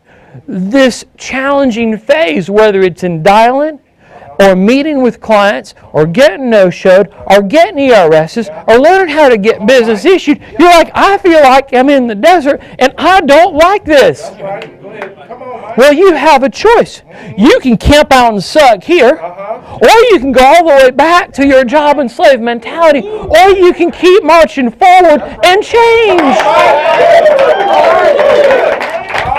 this challenging phase, whether it's in dialing, or meeting with clients or getting no-showed or getting ERSs or learning how to get business issued, you're like, I feel like I'm in the desert and I don't like this. That's right. Go ahead. Come on, Mike. Well, you have a choice. You can camp out and suck here, or you can go all the way back to your job and slave mentality, or you can keep marching forward and change.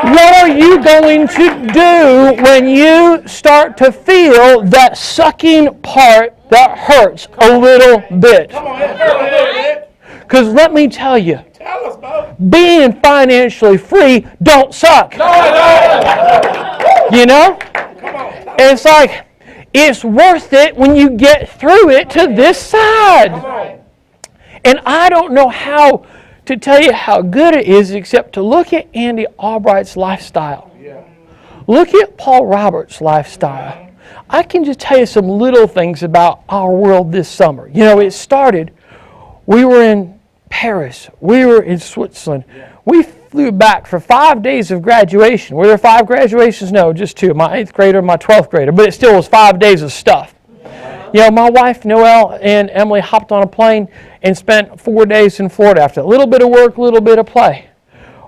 What are you going to do when you start to feel that sucking part that hurts a little bit? Come on, let's go ahead. Because let me tell you, Tell us, Bo. being financially free don't suck. You know? Come on. It's like, it's worth it when you get through it to this side. Come on. And I don't know how to tell you how good it is except to look at Andy Albright's lifestyle. Yeah. Look at Paul Roberts' lifestyle. I can just tell you some little things about our world this summer. You know, it started, we were in Paris, we were in Switzerland. We flew back for 5 days of graduation. Were there 5 graduations? No, just 2. My 8th grader and my 12th grader. But it still was 5 days of stuff. You know, my wife, Noelle, and Emily hopped on a plane and spent 4 days in Florida after. A little bit of work, a little bit of play.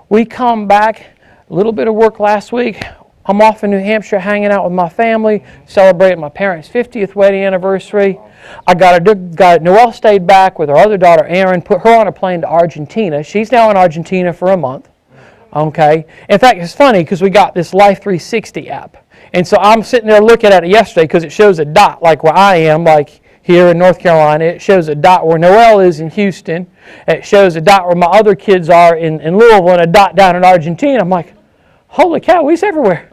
We come back, a little bit of work last week. I'm off in New Hampshire hanging out with my family, celebrating my parents' 50th wedding anniversary. Noelle stayed back with her other daughter, Erin, put her on a plane to Argentina. She's now in Argentina for a month. Okay. In fact, it's funny because we got this Life 360 app. And so I'm sitting there looking at it yesterday because it shows a dot like where I am, like here in North Carolina. It shows a dot where Noelle is in Houston. It shows a dot where my other kids are in Louisville and a dot down in Argentina. I'm like, holy cow, we's everywhere.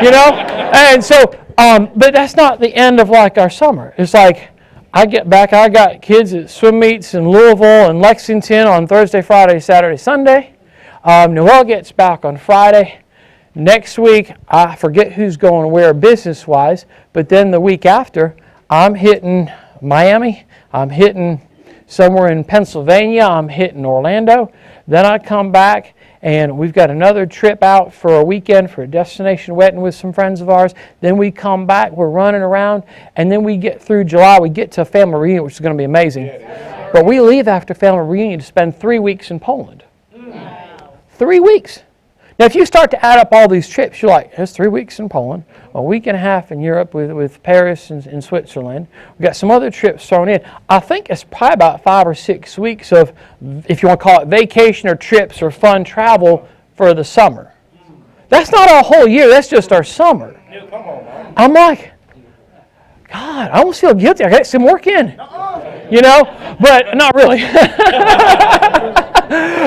You know? And so, but that's not the end of like our summer. It's like, I get back, I got kids at swim meets in Louisville and Lexington on Thursday, Friday, Saturday, Sunday. Noelle gets back on Friday. Next week, I forget who's going where business-wise, but then the week after, I'm hitting Miami, I'm hitting somewhere in Pennsylvania, I'm hitting Orlando. Then I come back, and we've got another trip out for a weekend for a destination wedding with some friends of ours. Then we come back, we're running around, and then we get through July, we get to a family reunion, which is going to be amazing. But we leave after family reunion to spend 3 weeks in Poland. 3 weeks. Now, if you start to add up all these trips, you're like, there's 3 weeks in Poland, a week and a half in Europe with Paris and Switzerland. We've got some other trips thrown in. I think it's probably about 5 or 6 weeks of, if you want to call it vacation or trips or fun travel for the summer. That's not our whole year. That's just our summer. I'm like, God, I almost feel guilty. I got some work in. You know, but not really.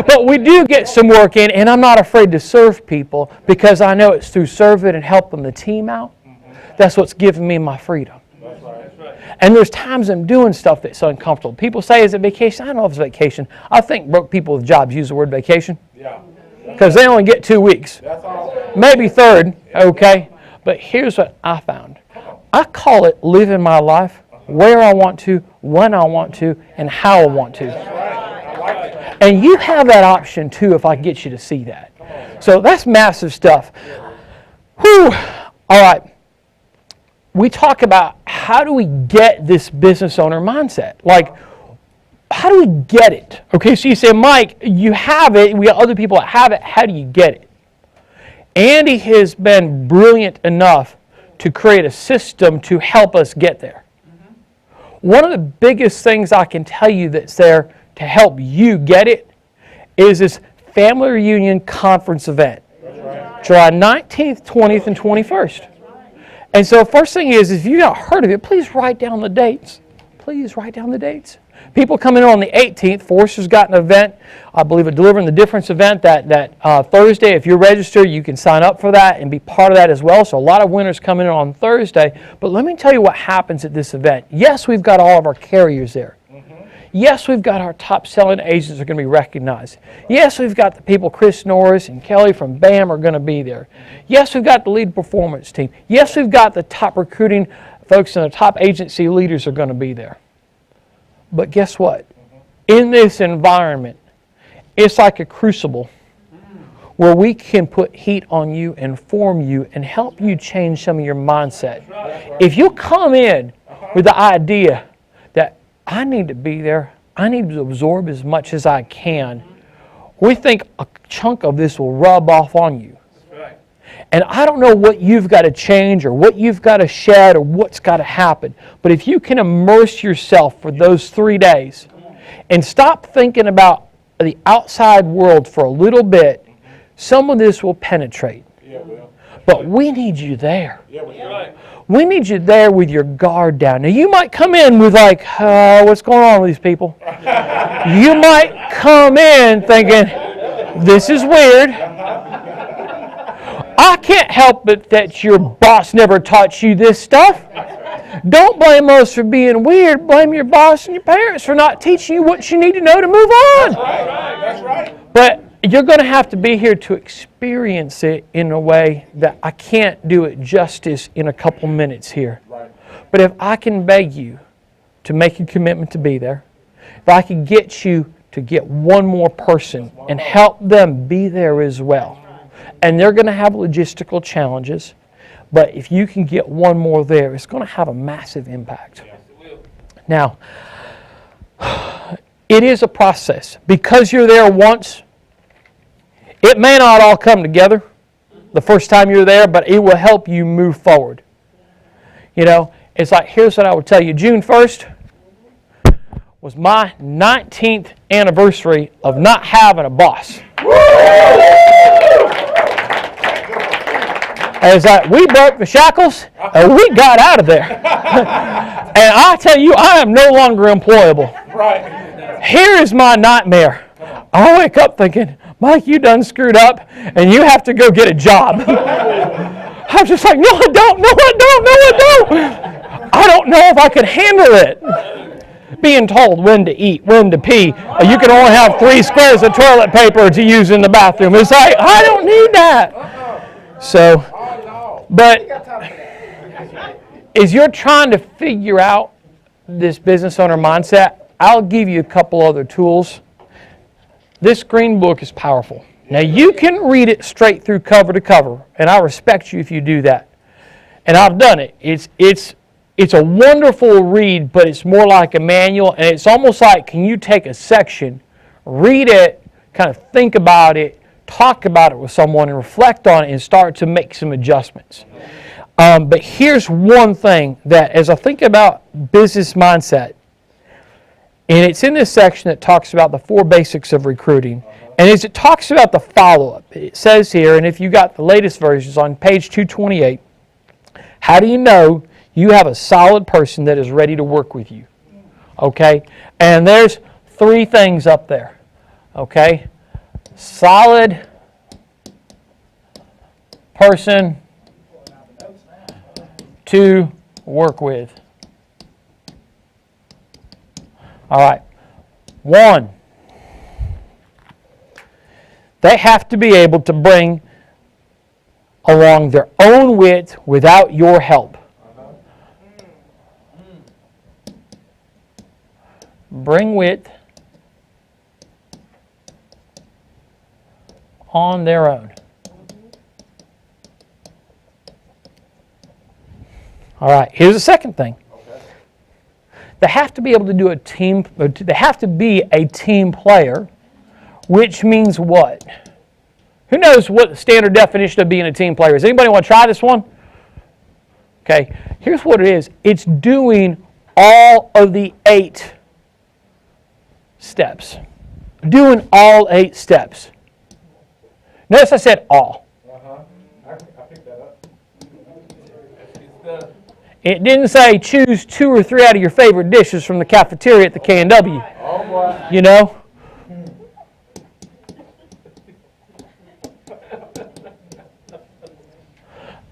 But we do get some work in, and I'm not afraid to serve people because I know it's through serving and helping the team out. That's what's giving me my freedom. And there's times I'm doing stuff that's uncomfortable. People say, is it vacation? I don't know if it's vacation. I think broke people with jobs use the word vacation. Because they only get 2 weeks. Maybe third, okay? But here's what I found. I call it living my life where I want to, when I want to, and how I want to. And you have that option too if I get you to see that. So that's massive stuff. Whew. All right. We talk about how do we get this business owner mindset? Like, how do we get it? Okay, so you say, Mike, you have it. We got other people that have it. How do you get it? Andy has been brilliant enough to create a system to help us get there. One of the biggest things I can tell you that's there to help you get it is this family reunion conference event. July 19th, 20th, and 21st. And so first thing is, if you've not heard of it, please write down the dates. Please write down the dates. People coming in on the 18th, Forrester's got an event, I believe a Delivering the Difference event that Thursday. If you're registered, you can sign up for that and be part of that as well. So a lot of winners coming in on Thursday. But let me tell you what happens at this event. Yes, we've got all of our carriers there. Yes, we've got our top selling agents are going to be recognized. Yes, we've got the people, Chris Norris and Kelly from BAM are going to be there. Yes, we've got the lead performance team. Yes, we've got the top recruiting folks and the top agency leaders are going to be there. But guess what? In this environment, it's like a crucible where we can put heat on you and form you and help you change some of your mindset. If you come in with the idea that I need to be there, I need to absorb as much as I can, we think a chunk of this will rub off on you. And I don't know what you've got to change or what you've got to shed or what's got to happen. But if you can immerse yourself for those 3 days and stop thinking about the outside world for a little bit, some of this will penetrate. But we need you there. We need you there with your guard down. Now you might come in with like, what's going on with these people? You might come in thinking, this is weird. I can't help it that your boss never taught you this stuff. Don't blame us for being weird. Blame your boss and your parents for not teaching you what you need to know to move on. That's right. But you're going to have to be here to experience it in a way that I can't do it justice in a couple minutes here. But if I can beg you to make a commitment to be there, if I can get you to get one more person and help them be there as well, and they're going to have logistical challenges, but if you can get one more there, it's going to have a massive impact. Now, it is a process. Because you're there once, it may not all come together the first time you're there, but it will help you move forward. You know, it's like, here's what I would tell you. June 1st was my 19th anniversary of not having a boss. It's like we broke the shackles and we got out of there. And I tell you, I am no longer employable. Right. Here is my nightmare. I wake up thinking, Mike, you done screwed up and you have to go get a job. I'm just like, no, I don't, no, I don't, no, I don't. I don't know if I could handle it. Being told when to eat, when to pee. You can only have 3 squares of toilet paper to use in the bathroom. It's like, I don't need that. So, but as you're trying to figure out this business owner mindset, I'll give you a couple other tools. This green book is powerful. Now you can read it straight through cover to cover, and I respect you if you do that. And I've done it. It's a wonderful read, but it's more like a manual, and it's almost like, can you take a section, read it, kind of think about it, talk about it with someone and reflect on it and start to make some adjustments. But here's one thing that as I think about business mindset, and it's in this section that talks about the 4 basics of recruiting, and as it talks about the follow-up, it says here, and if you got the latest versions on page 228, how do you know you have a solid person that is ready to work with you? Okay? And there's 3 things up there. Okay? Solid person to work with. All right. 1, they have to be able to bring along their own wit without your help. Bring wit on their own. All right, here's the second thing. They have to be able to do they have to be a team player, which means what? Who knows what the standard definition of being a team player is? Anybody want to try this one? Okay, here's what it is. It's doing all of the 8 steps. Doing all 8 steps. Notice I said all. I picked that up. It didn't say choose 2 or 3 out of your favorite dishes from the cafeteria at the K&W. Oh boy. You know?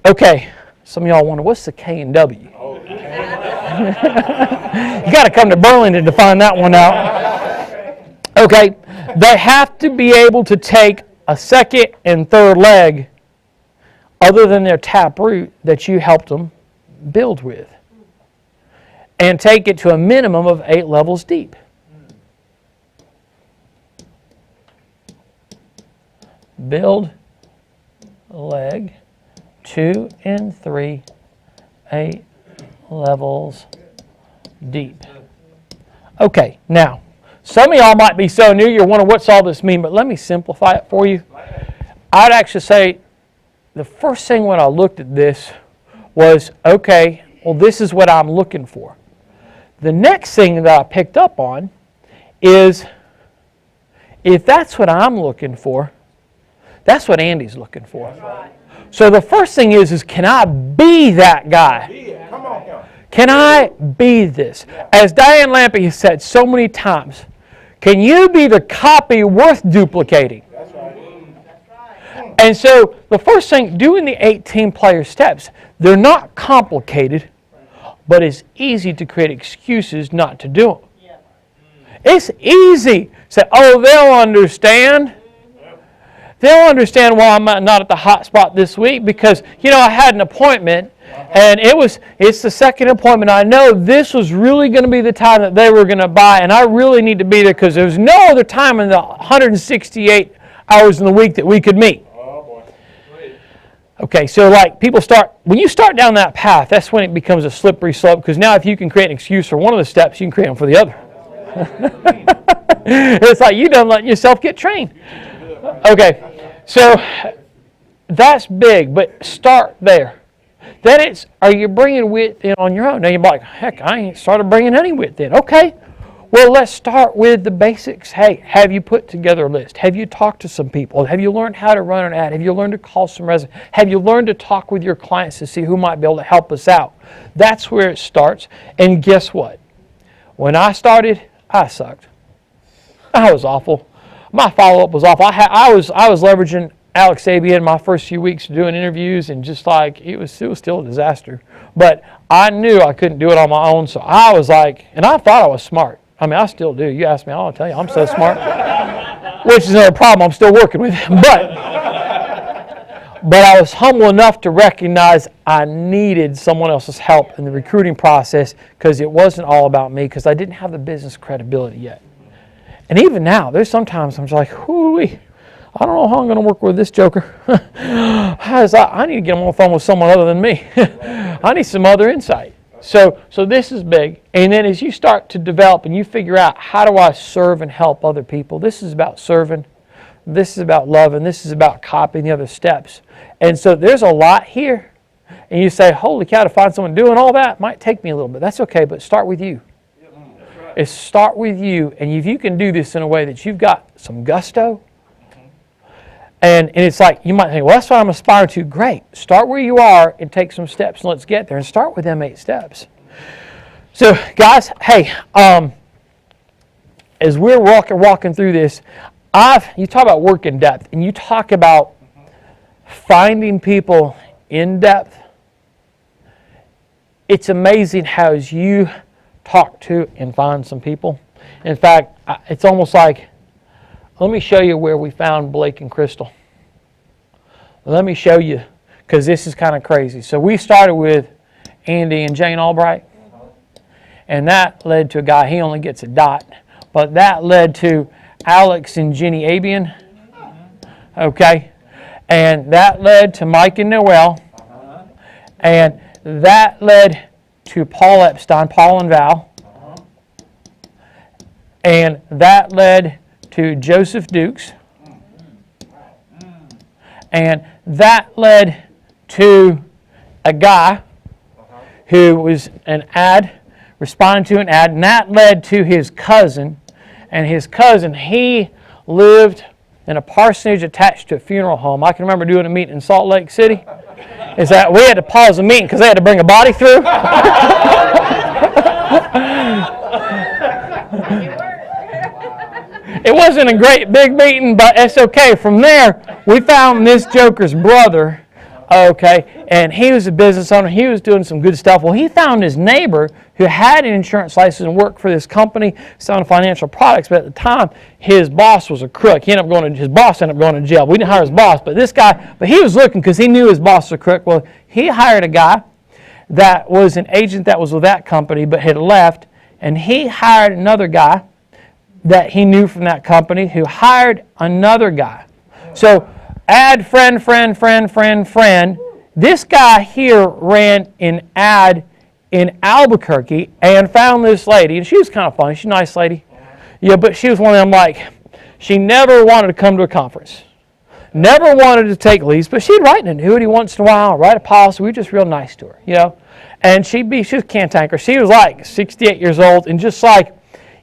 Okay, some of y'all wonder, what's the K&W? You got to come to Burlington to find that one out. Okay, they have to be able to take a second and third leg other than their tap root that you helped them build with, and take it to a minimum of 8 levels deep. Build leg, 2 and 3, 8 levels deep. Okay, now, some of y'all might be so new, you're wondering what's all this mean, but let me simplify it for you. I'd actually say the first thing when I looked at this was, okay, well, this is what I'm looking for. The next thing that I picked up on is, if that's what I'm looking for, that's what Andy's looking for. So the first thing is can I be that guy? Come on, come on. Can I be this? As Diane Lampe has said so many times, can you be the copy worth duplicating? That's right. And so the first thing, doing the 18-player steps, they're not complicated, but it's easy to create excuses not to do them. It's easy. Say, oh, they'll understand. They'll understand why I'm not at the hot spot this week because, I had an appointment and it's the second appointment. I know this was really going to be the time that they were going to buy and I really need to be there because there's no other time in the 168 hours in the week that we could meet. Oh, boy. Okay, so when you start down that path, that's when it becomes a slippery slope because now if you can create an excuse for one of the steps, you can create them for the other. It's like you done letting yourself get trained. Okay, so that's big, but start there. Then are you bringing width in on your own? Now you're like, heck, I ain't started bringing any width in. Okay, well, let's start with the basics. Hey, have you put together a list? Have you talked to some people? Have you learned how to run an ad? Have you learned to call some residents? Have you learned to talk with your clients to see who might be able to help us out? That's where it starts. And guess what? When I started, I sucked. I was awful. My follow-up was awful. I was leveraging Alex Sabian in my first few weeks doing interviews, and just like it was still a disaster. But I knew I couldn't do it on my own, so I was like, and I thought I was smart. I mean, I still do. You ask me, I'll tell you, I'm so smart. Which is another problem I'm still working with. But I was humble enough to recognize I needed someone else's help in the recruiting process because it wasn't all about me because I didn't have the business credibility yet. And even now, there's sometimes I'm just like, whoo-wee, I don't know how I'm going to work with this joker. I need to get him on the phone with someone other than me. I need some other insight. So this is big. And then as you start to develop and you figure out, how do I serve and help other people? This is about serving. This is about loving. This is about copying the other steps. And so there's a lot here. And you say, holy cow, to find someone doing all that might take me a little bit. That's okay, but start with you. Is start with you, and if you can do this in a way that you've got some gusto, and it's like, you might think, well, that's what I'm aspiring to. Great. Start where you are and take some steps, and let's get there, and start with them 8 steps. So, guys, hey, as we're walking through this, you talk about work in depth, and you talk about finding people in depth. It's amazing how as you talk to and find some people. In fact, it's almost like, let me show you where we found Blake and Crystal. Let me show you, because this is kind of crazy. So we started with Andy and Jane Albright, and that led to a guy, he only gets a dot, but that led to Alex and Jenny Abian, okay, and that led to Mike and Noel, and that led to Paul Epstein, Paul and Val, and that led to Joseph Dukes, and that led to a guy who was responding to an ad, and that led to his cousin, and his cousin, he lived in a parsonage attached to a funeral home. I can remember doing a meeting in Salt Lake City. Is that we had to pause the meeting because they had to bring a body through. It wasn't a great big meeting, but it's okay. From there, we found this joker's brother, okay, and he was a business owner. He was doing some good stuff. Well, he found his neighbor who had an insurance license and worked for this company selling financial products, but at the time, his boss was a crook. His boss ended up going to jail. We didn't hire his boss, but he was looking because he knew his boss was a crook. Well, he hired a guy that was an agent that was with that company but had left, and he hired another guy that he knew from that company who hired another guy. So Add friend, friend, friend, friend, friend. This guy here ran an ad in Albuquerque and found this lady, and she was kind of funny. She's a nice lady. Yeah, but she was one of them, like, she never wanted to come to a conference. Never wanted to take leads, but she'd write an annuity once in a while, write a policy. We were just real nice to her, you know. And she was a cantanker. She was like 68 years old, and just like,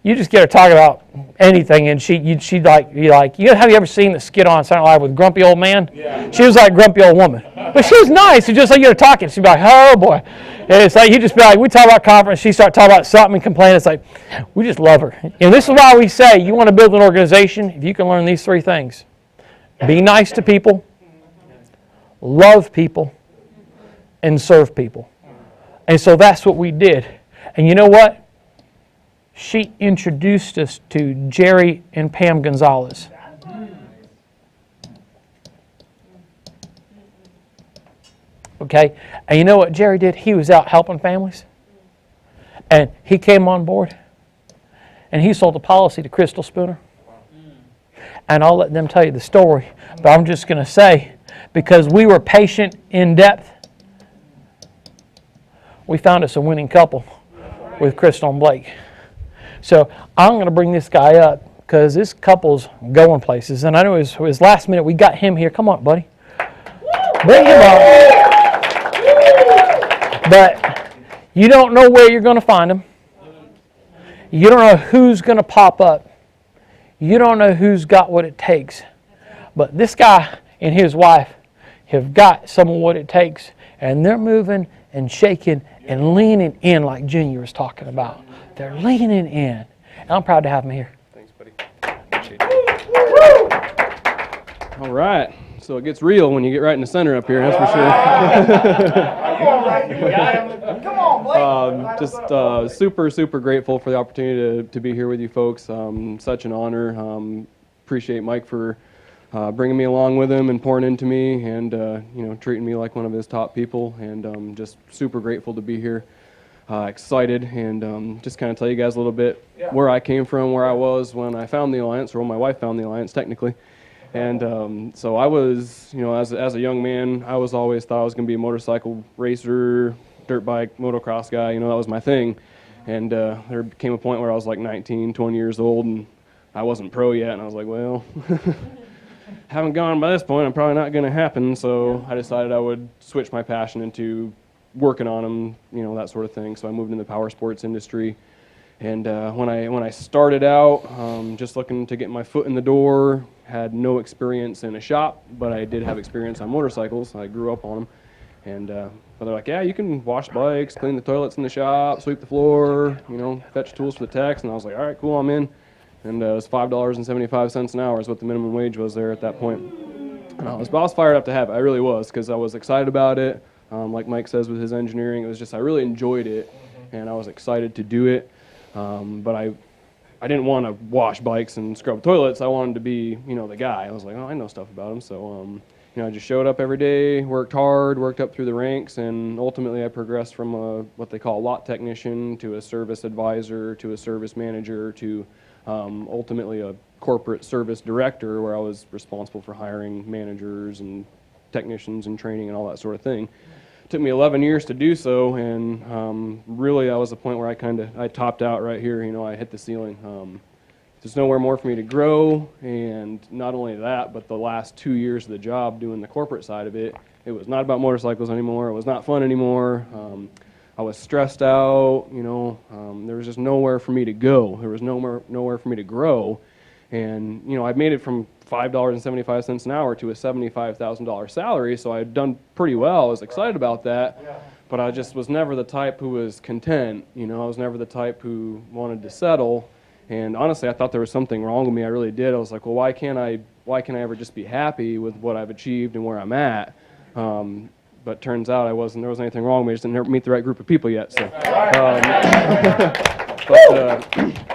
you just get her talking about anything, and she'd like, have you ever seen the skit on Saturday Night Live with Grumpy Old Man? Yeah. She was like Grumpy Old Woman. But she was nice, and just like you get her talking, she'd be like, oh boy. And it's like, you just be like, we talk about conference, she start talking about something and complain. It's like, we just love her. And this is why we say, you want to build an organization, if you can learn these 3 things. Be nice to people, love people, and serve people. And so that's what we did. And you know what? She introduced us to Jerry and Pam Gonzalez. Okay? And you know what Jerry did? He was out helping families. And he came on board. And he sold a policy to Crystal Spooner. And I'll let them tell you the story. But I'm just going to say, because we were patient in depth, we found us a winning couple with Crystal and Blake. So I'm going to bring this guy up because this couple's going places. And I know it was last minute. We got him here. Come on, buddy. Bring him up. But you don't know where you're going to find him. You don't know who's going to pop up. You don't know who's got what it takes. But this guy and his wife have got some of what it takes. And they're moving and shaking and leaning in like Junior was talking about. They're leaning in. And I'm proud to have them here. Thanks, buddy. Appreciate it. All right. So it gets real when you get right in the center up here, that's for sure. Come on, Blake. Just super, super grateful for the opportunity to be here with you folks. Such an honor. Appreciate Mike for bringing me along with him and pouring into me and treating me like one of his top people. And just super grateful to be here. Excited and just kind of tell you guys a little bit where I came from, where I was when I found the Alliance, or when my wife found the Alliance, technically. And so I was, as a young man, I was always thought I was going to be a motorcycle racer, dirt bike, motocross guy. That was my thing. And there came a point where I was like 19, 20 years old, and I wasn't pro yet. And I was like, well, haven't gone by this point. I'm probably not going to happen. So I decided I would switch my passion into working on them, that sort of thing. So I moved into the power sports industry. And when I started out, just looking to get my foot in the door, had no experience in a shop, but I did have experience on motorcycles. I grew up on them. And but they're like, yeah, you can wash bikes, clean the toilets in the shop, sweep the floor, fetch tools for the techs. And I was like, all right, cool, I'm in. And it was $5.75 an hour is what the minimum wage was there at that point. And I was fired up to have it. I really was, because I was excited about it. Like Mike says with his engineering, it was just I really enjoyed it, and I was excited to do it. But I didn't want to wash bikes and scrub toilets. I wanted to be, the guy. I was like, oh, I know stuff about them. So, I just showed up every day, worked hard, worked up through the ranks, and ultimately I progressed from what they call a lot technician to a service advisor to a service manager to ultimately a corporate service director, where I was responsible for hiring managers and technicians and training and all that sort of thing. It took me 11 years to do so, and really that was the point where I topped out right here. I hit the ceiling. There's nowhere more for me to grow, and not only that, but the last 2 years of the job doing the corporate side of it, it was not about motorcycles anymore. It was not fun anymore. I was stressed out. There was just nowhere for me to go. There was nowhere for me to grow, and I made it from $5.75 an hour to a $75,000 salary, so I had done pretty well. I was excited about that, but I just was never the type who was content. I was never the type who wanted to settle, and honestly, I thought there was something wrong with me. I really did. I was like, well, why can't I ever just be happy with what I've achieved and where I'm at? But turns out there wasn't anything wrong with me. I just didn't meet the right group of people yet. So,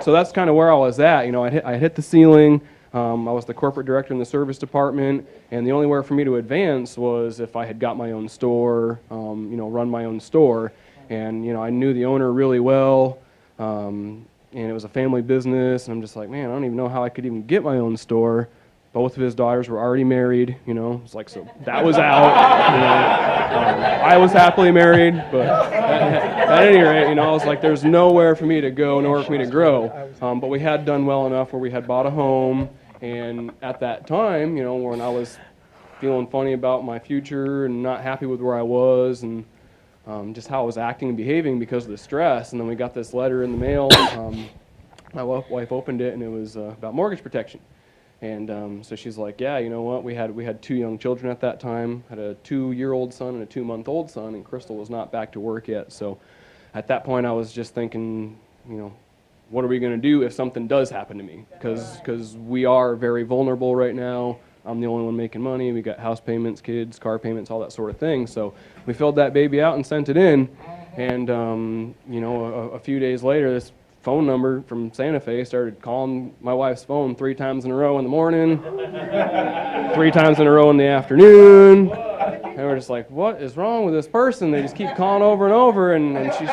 so that's kind of where I was at. I hit the ceiling. I was the corporate director in the service department, and the only way for me to advance was if I had got my own store, run my own store. And, I knew the owner really well, and it was a family business, and I'm just like, man, I don't even know how I could even get my own store. Both of his daughters were already married, it's like, so that was out. I was happily married, but at any rate, I was like, there's nowhere for me to go, nowhere for me to grow. But we had done well enough where we had bought a home, and at that time, when I was feeling funny about my future and not happy with where I was and just how I was acting and behaving because of the stress, and then we got this letter in the mail. My wife opened it, and it was about mortgage protection. And so she's like, yeah, you know what, we had 2 young children at that time, had a 2-year-old son and a 2-month-old son, and Crystal was not back to work yet. So at that point I was just thinking, what are we going to do if something does happen to me? Because we are very vulnerable right now. I'm the only one making money. We got house payments, kids, car payments, all that sort of thing. So we filled that baby out and sent it in. And, a few days later, this phone number from Santa Fe started calling my wife's phone 3 times in a row in the morning, 3 times in a row in the afternoon. And we're just like, what is wrong with this person? They just keep calling over and over, and she's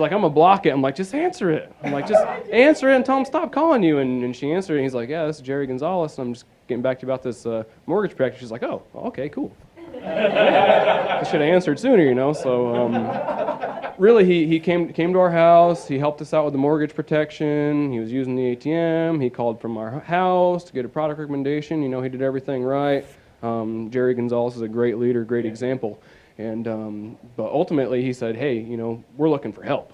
like, I'm gonna block it. I'm like, just answer it. I'm like, just answer it and tell him stop calling you. And she answered it, and he's like, yeah, this is Jerry Gonzalez, and I'm just getting back to you about this mortgage practice. She's like, oh, okay, cool. I should have answered sooner, So really, he came to our house. He helped us out with the mortgage protection. He was using the ATM. He called from our house to get a product recommendation. He did everything right. Jerry Gonzalez is a great leader, great example. And but ultimately, he said, hey, we're looking for help.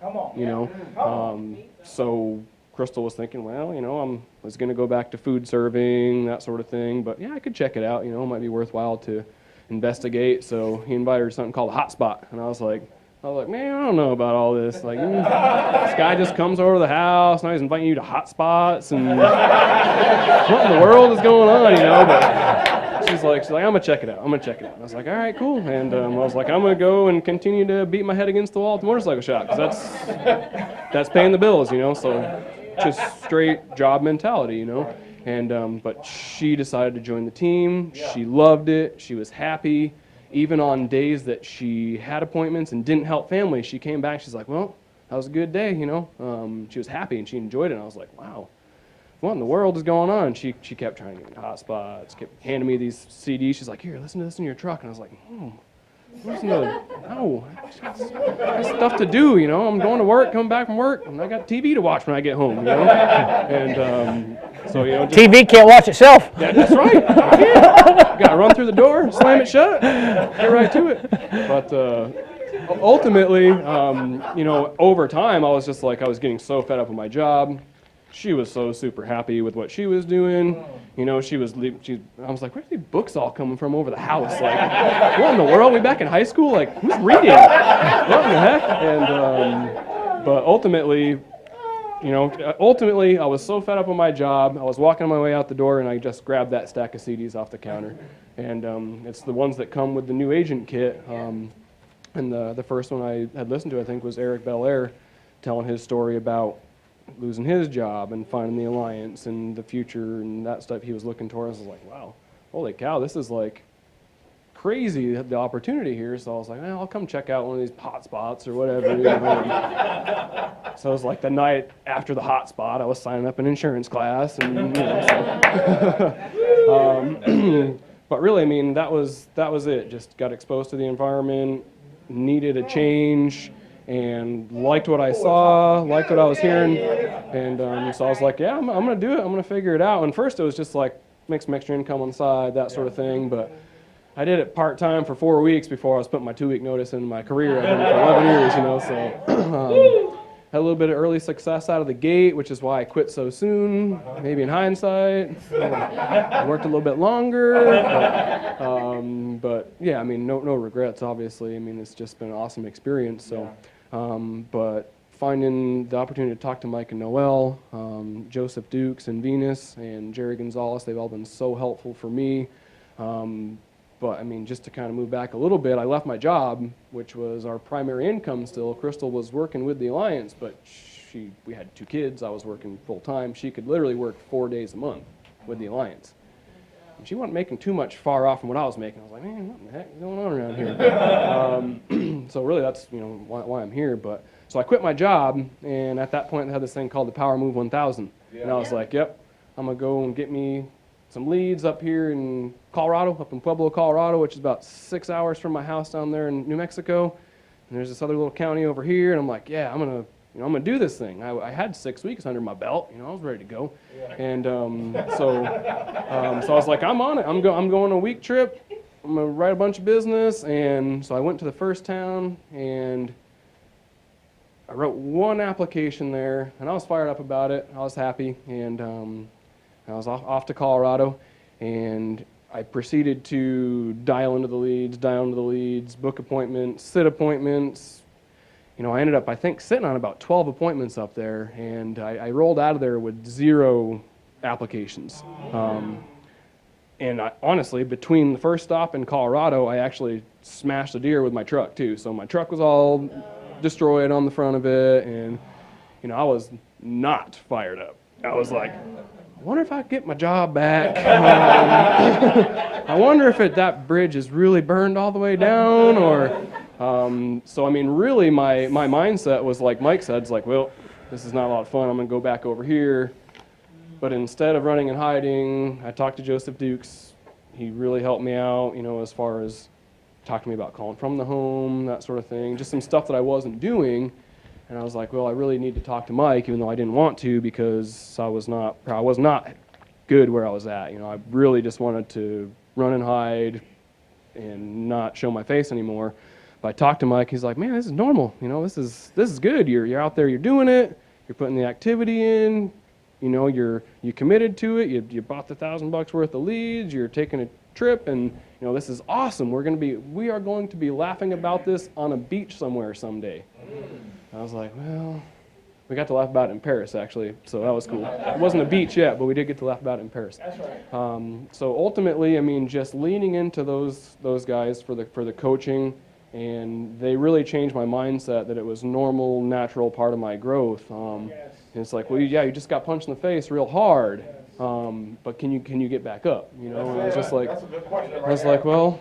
So Crystal was thinking, well, I was going to go back to food serving, that sort of thing. But yeah, I could check it out. It might be worthwhile to investigate. So he invited her to something called a hotspot, and I was like, man, I don't know about all this. Like, this guy just comes over to the house, now he's inviting you to hotspots, and what in the world is going on, But she's like, I'm gonna check it out. And I was like, all right, cool. And I was like, I'm gonna go and continue to beat my head against the wall at the motorcycle shop, because that's paying the bills, So just straight job mentality, And but she decided to join the team. She loved it. She was happy. Even on days that she had appointments and didn't help family, she came back. She's like, well, that was a good day, She was happy and she enjoyed it. And I was like, wow, what in the world is going on? She kept trying to get me hotspots, kept handing me these CDs. She's like, here, listen to this in your truck. And I was like, no, I got stuff to do, I'm going to work, coming back from work, and I got TV to watch when I get home, And so, TV can't watch itself. Yeah, that's right. Got to run through the door, slam it shut, get right to it. But ultimately, over time, I was just like, I was getting so fed up with my job. She was so super happy with what she was doing. I was like, where are these books all coming from over the house? Like, what in the world? We back in high school? Like, who's reading? What in the heck? And but ultimately, I was so fed up with my job. I was walking on my way out the door, and I just grabbed that stack of CDs off the counter. And it's the ones that come with the new agent kit. And the first one I had listened to, I think, was Eric Belair telling his story about losing his job and finding the alliance and the future and that stuff he was looking towards. I was like, wow, holy cow, this is like crazy, the opportunity here. So I was like, well, I'll come check out one of these hotspots or whatever. So it was like the night after the hotspot, I was signing up an insurance class, and but really, I mean, that was it. Just got exposed to the environment, needed a change, and liked what I saw, liked what I was hearing, and so I was like, yeah, I'm gonna do it. I'm gonna figure it out. And first, it was just like make some extra income on the side, that sort of thing, but I did it part-time for 4 weeks before I was putting my 2-week notice in my career. I've been for 11 years, so had a little bit of early success out of the gate, which is why I quit so soon, maybe in hindsight. I worked a little bit longer, but yeah, I mean, no regrets, obviously. I mean, it's just been an awesome experience, so, but finding the opportunity to talk to Mike and Noel, Joseph Dukes and Venus, and Jerry Gonzalez, they've all been so helpful for me. But I mean, just to kind of move back a little bit, I left my job, which was our primary income still. Crystal was working with the Alliance, but we had 2 kids. I was working full time. She could literally work 4 days a month with the Alliance. And she wasn't making too much far off from what I was making. I was like, man, what the heck is going on around here? So really, that's why I'm here. But so I quit my job, and at that point, they had this thing called the Power Move 1000. And I was like, yep, I'm gonna go and get me some leads up here in Colorado, up in Pueblo, Colorado, which is about 6 hours from my house down there in New Mexico. And there's this other little county over here, and I'm like, yeah, I'm gonna do this thing. I had 6 weeks under my belt, I was ready to go. And so I was like, I'm on it. I'm going on a week trip. I'm gonna write a bunch of business. And so I went to the first town, and I wrote one application there, and I was fired up about it. I was happy, and I was off to Colorado, and I proceeded to dial into the leads, book appointments, sit appointments. I ended up, I think, sitting on about 12 appointments up there, and I rolled out of there with 0 applications. And honestly, between the first stop in Colorado, I actually smashed a deer with my truck too. So my truck was all destroyed on the front of it, and I was not fired up. I was like, I wonder if I get my job back. I wonder if that bridge is really burned all the way down, or so I mean, really, my mindset was like Mike said, it's like, well, this is not a lot of fun. I'm gonna go back over here. But instead of running and hiding, I talked to Joseph Dukes. He really helped me out, as far as talking to me about calling from the home, that sort of thing, just some stuff that I wasn't doing. And I was like, well, I really need to talk to Mike, even though I didn't want to, because I was not good where I was at. I really just wanted to run and hide and not show my face anymore. But I talked to Mike. He's like, man, this is normal. This is good. You're out there. You're doing it. You're putting the activity in. You committed to it. You bought the $1,000 worth of leads. You're taking a trip, and this is awesome. We are going to be laughing about this on a beach somewhere someday. I was like, well, we got to laugh about it in Paris, actually, so that was cool. It wasn't a beach yet, but we did get to laugh about it in Paris. That's right. So ultimately, I mean, just leaning into those guys for the coaching, and they really changed my mindset that it was normal, natural part of my growth. And it's like, well, yeah, you just got punched in the face real hard, but can you get back up? And I was just like, I was like, well,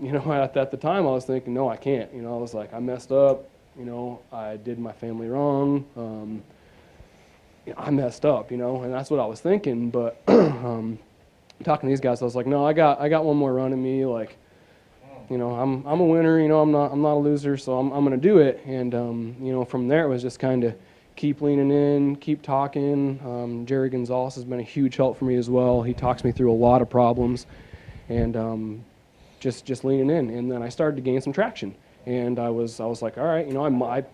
at the time I was thinking, no, I can't. I was like, I messed up. I did my family wrong. I messed up, and that's what I was thinking. But talking to these guys, I was like, no, I got one more run in me. Like, I'm a winner. I'm not a loser. So I'm gonna do it. And from there it was just kind of keep leaning in, keep talking. Jerry Gonzalez has been a huge help for me as well. He talks me through a lot of problems, and just leaning in. And then I started to gain some traction. And I was like, all right,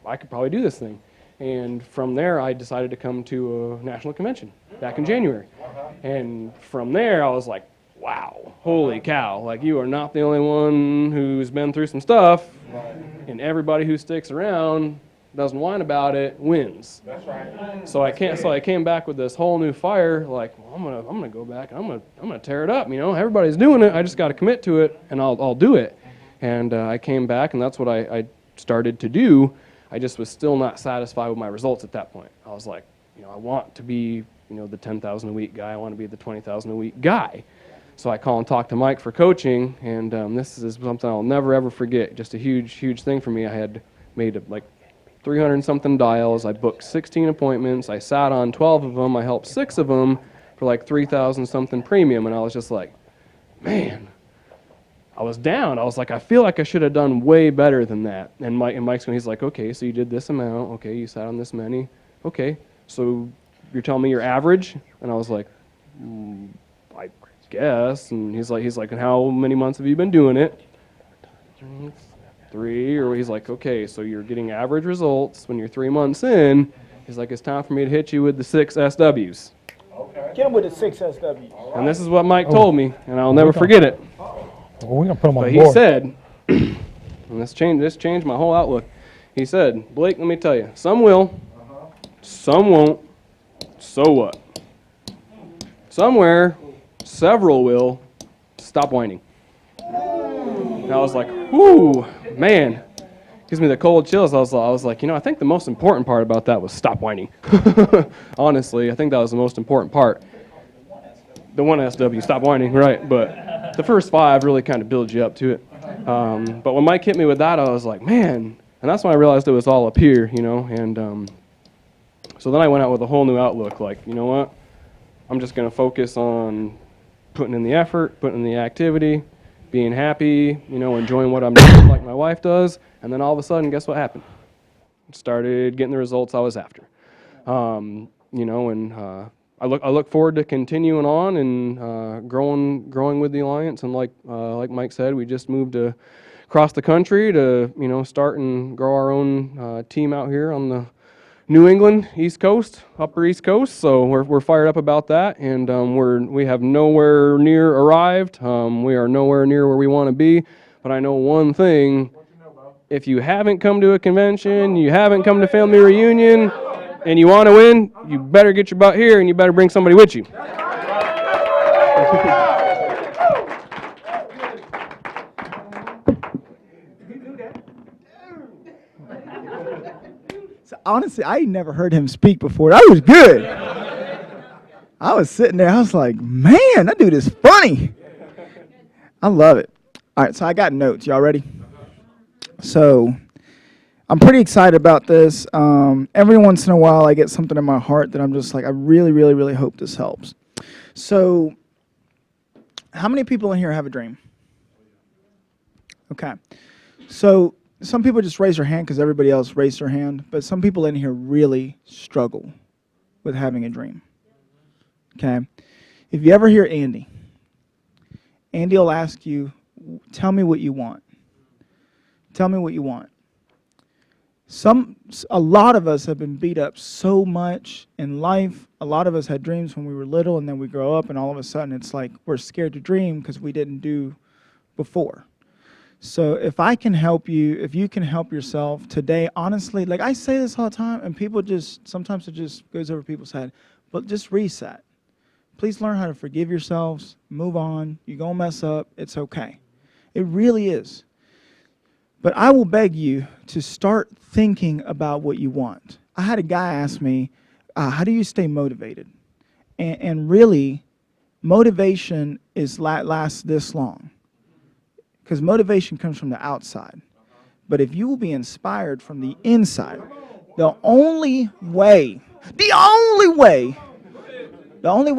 I could probably do this thing. And from there, I decided to come to a national convention back in January. And from there, I was like, wow, holy cow. Like, you are not the only one who's been through some stuff. And everybody who sticks around, doesn't whine about it, wins. That's right. So I came back with this whole new fire, like, well, I'm gonna go back and I'm gonna tear it up. Everybody's doing it. I just got to commit to it, and I'll do it. And I came back, and that's what I started to do. I just was still not satisfied with my results at that point. I was like, I want to be, the 10,000 a week guy. I want to be the 20,000 a week guy. So I call and talk to Mike for coaching, and this is something I'll never ever forget. Just a huge, huge thing for me. I had made like 300 and something dials. I booked 16 appointments. I sat on 12 of them. I helped 6 of them for like 3,000 something premium, and I was just like, man. I was down. I was like, I feel like I should have done way better than that. And Mike's going, he's like, okay, so you did this amount. Okay, you sat on this many. Okay, so you're telling me you're average? And I was like, I guess. And he's like, and how many months have you been doing it? 3. Or he's like, okay, so you're getting average results when you're 3 months in. He's like, it's time for me to hit you with the 6 SWs. Okay. Get him with the 6 SWs. And this is what Mike told me, and I'll never forget it. Well, we're going to put them on But the he board. said, and this changed my whole outlook. He said, Blake, let me tell you, some will, some won't, so what? Somewhere, several will, stop whining. And I was like, whoo, man. Gives me the cold chills. I was like, I think the most important part about that was stop whining. Honestly, I think that was the most important part. The 1 SW, stop whining, right, but the first 5 really kind of builds you up to it. But when Mike hit me with that, I was like, man, and that's when I realized it was all up here, and so then I went out with a whole new outlook, like, you know what, I'm just going to focus on putting in the effort, putting in the activity, being happy, enjoying what I'm doing like my wife does, and then all of a sudden, guess what happened? Started getting the results I was after. I look forward to continuing on and growing with the Alliance. And like Mike said, we just moved across the country to start and grow our own team out here on the New England East Coast, Upper East Coast. So we're fired up about that, and we have nowhere near arrived. We are nowhere near where we want to be. But I know one thing: if you haven't come to a convention, you haven't come to family reunion, and you want to win, you better get your butt here, and you better bring somebody with you. So honestly, I never heard him speak before. That was good. I was sitting there, I was like, man, that dude is funny. I love it. All right, so I got notes. Y'all ready? So I'm pretty excited about this. Every once in a while, I get something in my heart that I'm just like, I really, really, really hope this helps. So how many people in here have a dream? Okay. So some people just raise their hand because everybody else raised their hand, but some people in here really struggle with having a dream. Okay? If you ever hear Andy will ask you, tell me what you want. Tell me what you want. A lot of us have been beat up so much in life. A lot of us had dreams when we were little, and then we grow up, and all of a sudden it's like we're scared to dream because we didn't do before. So if I can help you, if you can help yourself today, honestly, like I say this all the time, and people sometimes it just goes over people's head, but just reset. Please learn how to forgive yourselves, move on. You're going to mess up. It's okay. It really is. But I will beg you to start thinking about what you want. I had a guy ask me, how do you stay motivated? And really, motivation lasts this long. Because motivation comes from the outside. But if you will be inspired from the inside, the only way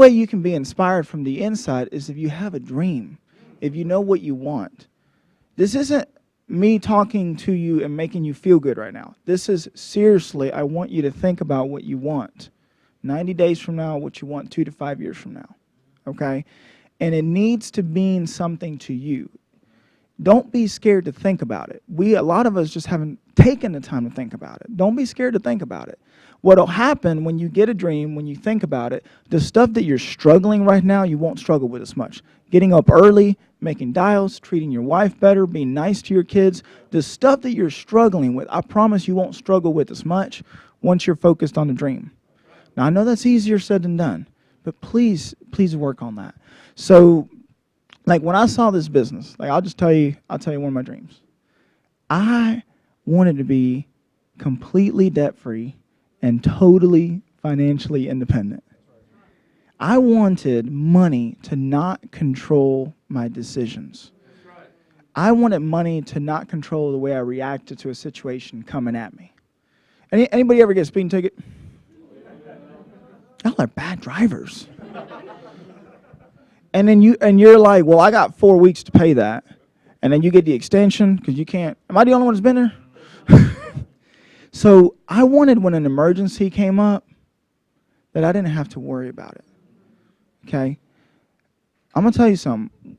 you can be inspired from the inside is if you have a dream, if you know what you want. This isn't me talking to you and making you feel good right now. This is seriously, I want you to think about what you want. 90 days from now, what you want 2 to 5 years from now. Okay? And it needs to mean something to you. Don't be scared to think about it. A lot of us just haven't taken the time to think about it. Don't be scared to think about it. What'll happen when you get a dream, when you think about it, the stuff that you're struggling right now, you won't struggle with as much. Getting up early, making dials, treating your wife better, being nice to your kids, the stuff that you're struggling with, I promise you won't struggle with as much once you're focused on the dream. Now, I know that's easier said than done, but please work on that. So, like when I saw this business, like I'll tell you one of my dreams. I wanted to be completely debt-free and totally financially independent. I wanted money to not control my decisions. I wanted money to not control the way I reacted to a situation coming at me. Anybody ever get a speeding ticket? Y'all are bad drivers. And then you're like, well, I got 4 weeks to pay that. And then you get the extension because you can't. Am I the only one that's been there? So I wanted when an emergency came up that I didn't have to worry about it. Okay? I'm going to tell you something.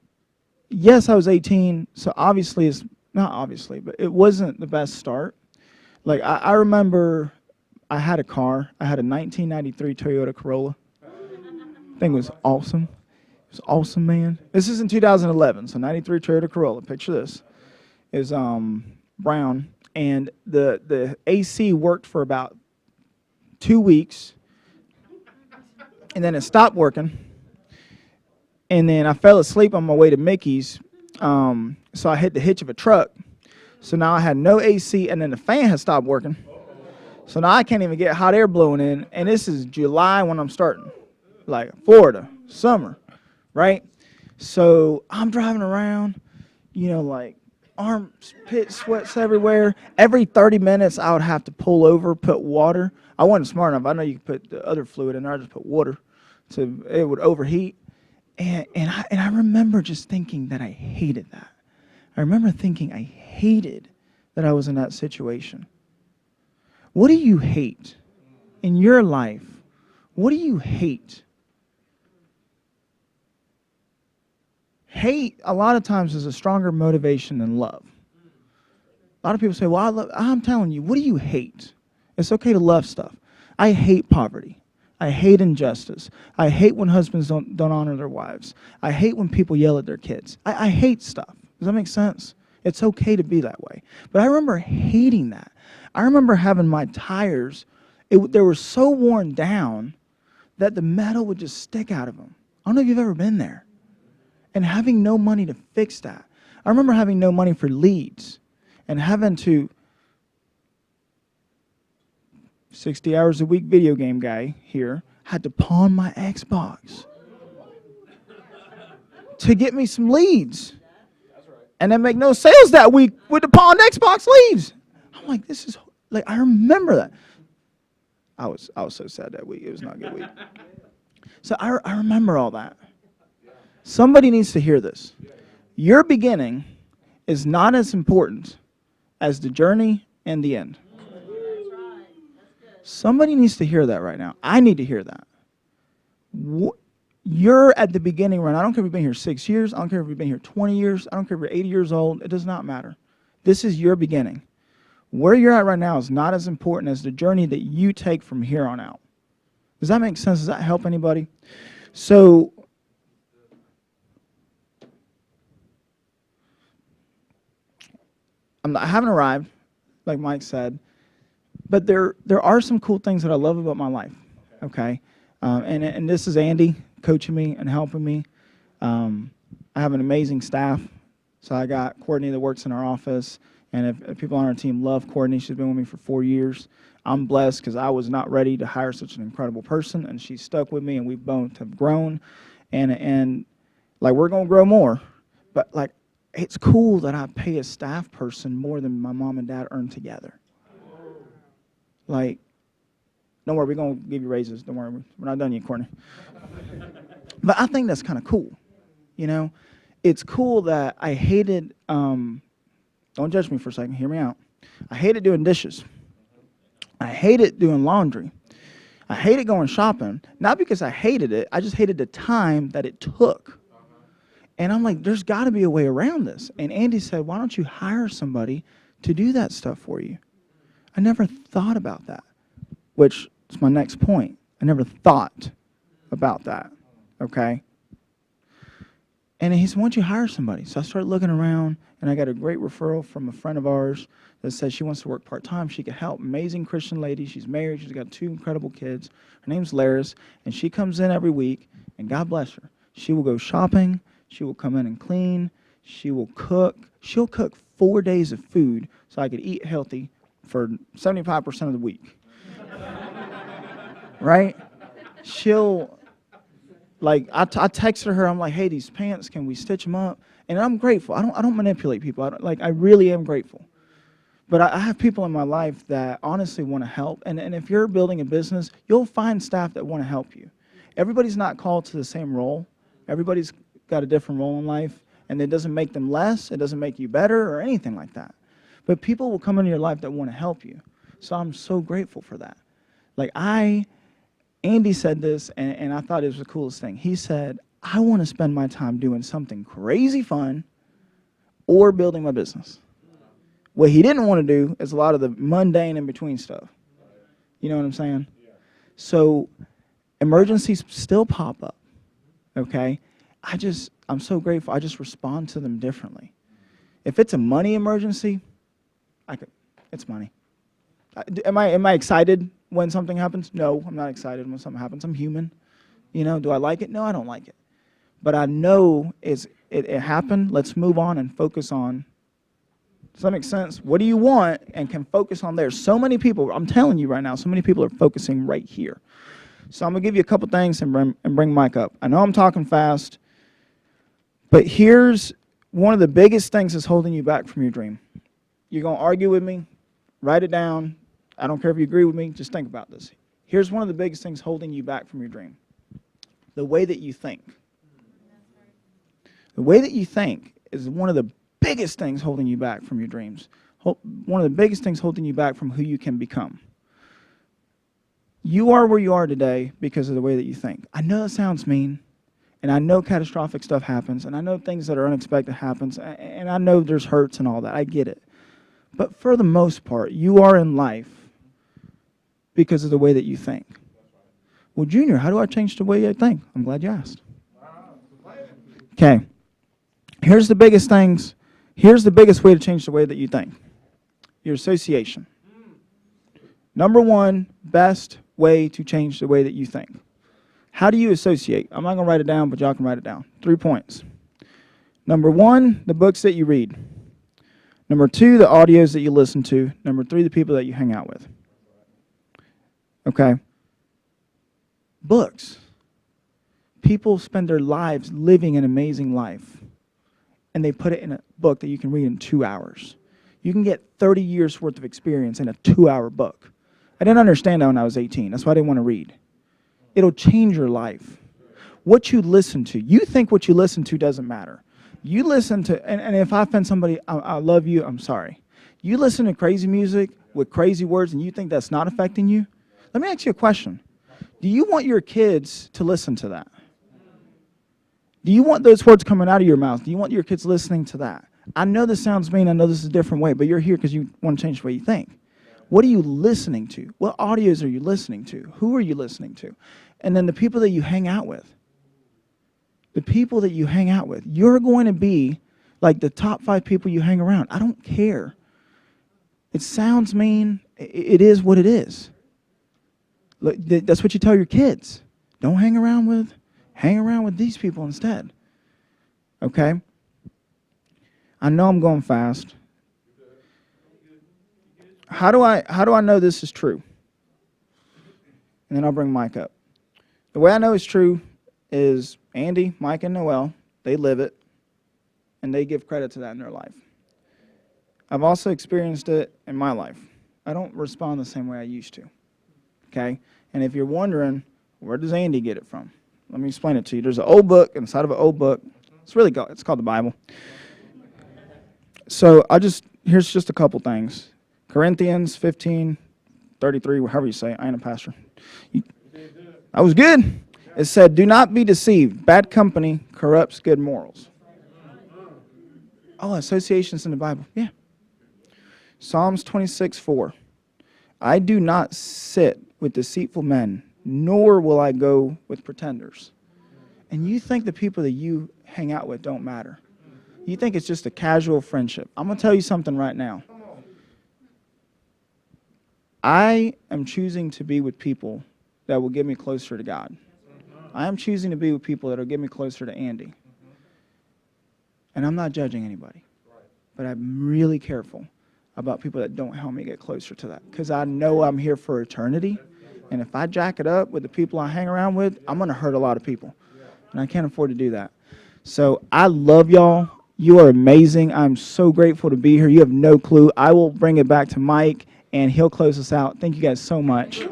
Yes, I was 18, so obviously it's not obviously, but it wasn't the best start. Like I remember I had a car. I had a 1993 Toyota Corolla. Thing was awesome. It was awesome, man. This is in 2011, so 93 Toyota Corolla. Picture this. It was brown, and the AC worked for about 2 weeks, and then it stopped working. And then I fell asleep on my way to Mickey's, so I hit the hitch of a truck. So now I had no AC, and then the fan had stopped working. So now I can't even get hot air blowing in, and this is July when I'm starting, like Florida, summer, right? So I'm driving around, like armpit sweats everywhere. Every 30 minutes I would have to pull over, put water. I wasn't smart enough. I know you could put the other fluid in there. I just put water, so it would overheat. And I remember just thinking that I hated that. I remember thinking I hated that I was in that situation. What do you hate in your life? What do you hate? Hate, a lot of times, is a stronger motivation than love. A lot of people say, well, I'm telling you, what do you hate? It's okay to love stuff. I hate poverty. I hate injustice. I hate when husbands don't honor their wives. I hate when people yell at their kids. I hate stuff. Does that make sense? It's okay to be that way. But I remember hating that. I remember having my tires, they were so worn down that the metal would just stick out of them. I don't know if you've ever been there. And having no money to fix that. I remember having no money for leads and having to, 60 hours a week video game guy here, had to pawn my Xbox to get me some leads. And then make no sales that week with the pawned Xbox leads. I'm like, this is, like, I remember that. I was so sad that week. It was not a good week. So I remember all that. Somebody needs to hear this. Your beginning is not as important as the journey and the end. Somebody needs to hear that right now. I need to hear that. You're at the beginning right now. I don't care if you've been here 6 years. I don't care if you've been here 20 years. I don't care if you're 80 years old. It does not matter. This is your beginning. Where you're at right now is not as important as the journey that you take from here on out. Does that make sense? Does that help anybody? So, I haven't arrived, like Mike said, but there are some cool things that I love about my life, okay? And this is Andy coaching me and helping me. I have an amazing staff. So I got Courtney that works in our office, and if people on our team love Courtney, she's been with me for 4 years. I'm blessed because I was not ready to hire such an incredible person, and she stuck with me, and we both have grown, and like we're gonna grow more, but like it's cool that I pay a staff person more than my mom and dad earn together. Like, don't worry, we're going to give you raises. Don't worry, we're not done yet, Courtney. But I think that's kind of cool, you know? It's cool that I hated, don't judge me for a second, hear me out. I hated doing dishes. I hated doing laundry. I hated going shopping, not because I hated it, I just hated the time that it took. And I'm like, there's got to be a way around this. And Andy said, why don't you hire somebody to do that stuff for you? I never thought about that, which is my next point. I never thought about that, okay? And he said, why don't you hire somebody? So I started looking around, and I got a great referral from a friend of ours that said she wants to work part-time. She could help. Amazing Christian lady. She's married. She's got 2 incredible kids. Her name's Laris, and she comes in every week, and God bless her. She will go shopping. She will come in and clean. She will cook. She'll cook 4 days of food so I could eat healthy for 75% of the week. Right? She'll, like, I texted her. I'm like, hey, these pants, can we stitch them up? And I'm grateful. I don't manipulate people. I really am grateful. But I have people in my life that honestly want to help. And if you're building a business, you'll find staff that want to help you. Everybody's not called to the same role. Everybody's got a different role in life, and it doesn't make them less, it doesn't make you better or anything like that. But people will come into your life that want to help you. So I'm so grateful for that. Like Andy said this, and I thought it was the coolest thing. He said, I want to spend my time doing something crazy fun or building my business. What he didn't want to do is a lot of the mundane in between stuff. You know what I'm saying? So emergencies still pop up, okay? I'm so grateful. I just respond to them differently. If it's a money emergency, it's money. Am I excited when something happens? No, I'm not excited when something happens. I'm human. You know, do I like it? No, I don't like it. But I know it happened. Let's move on and focus on. Does that make sense? What do you want and can focus on there? So many people, I'm telling you right now, so many people are focusing right here. So I'm going to give you a couple things and bring Mike up. I know I'm talking fast. But here's one of the biggest things that's holding you back from your dream. You're going to argue with me, write it down. I don't care if you agree with me, just think about this. Here's one of the biggest things holding you back from your dream. The way that you think. The way that you think is one of the biggest things holding you back from your dreams. One of the biggest things holding you back from who you can become. You are where you are today because of the way that you think. I know it sounds mean, and I know catastrophic stuff happens, and I know things that are unexpected happens, and I know there's hurts and all that. I get it. But for the most part, you are in life because of the way that you think. Well, Junior, how do I change the way I think? I'm glad you asked. Okay. Here's the biggest things. Here's the biggest way to change the way that you think. Your association. Number one, best way to change the way that you think. How do you associate? I'm not going to write it down, but y'all can write it down. 3 points. Number one, the books that you read. Number two, the audios that you listen to. Number three, the people that you hang out with. Okay? Books. People spend their lives living an amazing life, and they put it in a book that you can read in 2 hours. You can get 30 years worth of experience in a 2-hour book. I didn't understand that when I was 18. That's why I didn't want to read. It'll change your life. What you listen to. You think what you listen to doesn't matter. You listen to, and if I offend somebody, I love you, I'm sorry. You listen to crazy music with crazy words and you think that's not affecting you? Let me ask you a question. Do you want your kids to listen to that? Do you want those words coming out of your mouth? Do you want your kids listening to that? I know this sounds mean. I know this is a different way, but you're here because you want to change the way you think. What are you listening to? What audios are you listening to? Who are you listening to? And then the people that you hang out with. The people that you hang out with. You're going to be like the top 5 people you hang around. I don't care. It sounds mean. It is what it is. Look, that's what you tell your kids. Don't hang around with these people instead. Okay? I know I'm going fast. How do I know this is true? And then I'll bring Mike up. The way I know it's true is Andy, Mike, and Noel, they live it, and they give credit to that in their life. I've also experienced it in my life. I don't respond the same way I used to. Okay? And if you're wondering, where does Andy get it from? Let me explain it to you. There's an old book inside of an old book. It's called the Bible. So here's just a couple things. Corinthians 15:33, however you say it. I ain't a pastor. That was good. It said, do not be deceived. Bad company corrupts good morals. Oh, associations in the Bible. Yeah. Psalms 26:4. I do not sit with deceitful men, nor will I go with pretenders. And you think the people that you hang out with don't matter. You think it's just a casual friendship. I'm going to tell you something right now. I am choosing to be with people that will get me closer to God. I am choosing to be with people that will get me closer to Andy. And I'm not judging anybody. But I'm really careful about people that don't help me get closer to that. Because I know I'm here for eternity. And if I jack it up with the people I hang around with, I'm going to hurt a lot of people. And I can't afford to do that. So I love y'all. You are amazing. I'm so grateful to be here. You have no clue. I will bring it back to Mike, and he'll close us out. Thank you guys so much.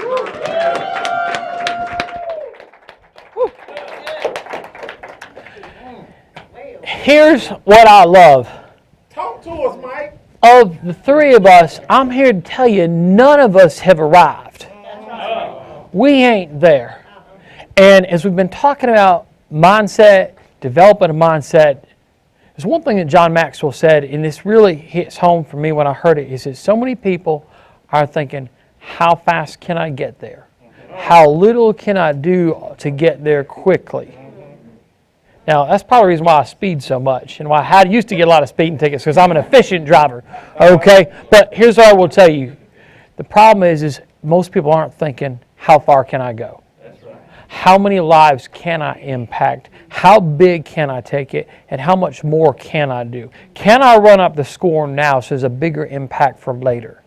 Here's what I love. Talk to us, Mike. Of the 3 of us, I'm here to tell you none of us have arrived. We ain't there. And as we've been talking about mindset, developing a mindset, there's one thing that John Maxwell said, and this really hits home for me when I heard it, is that so many people are thinking, how fast can I get there? How little can I do to get there quickly? Now, that's probably the reason why I speed so much and why I used to get a lot of speeding tickets, because I'm an efficient driver, okay? But here's what I will tell you. The problem is most people aren't thinking, how far can I go? How many lives can I impact? How big can I take it? And how much more can I do? Can I run up the score now so there's a bigger impact for later?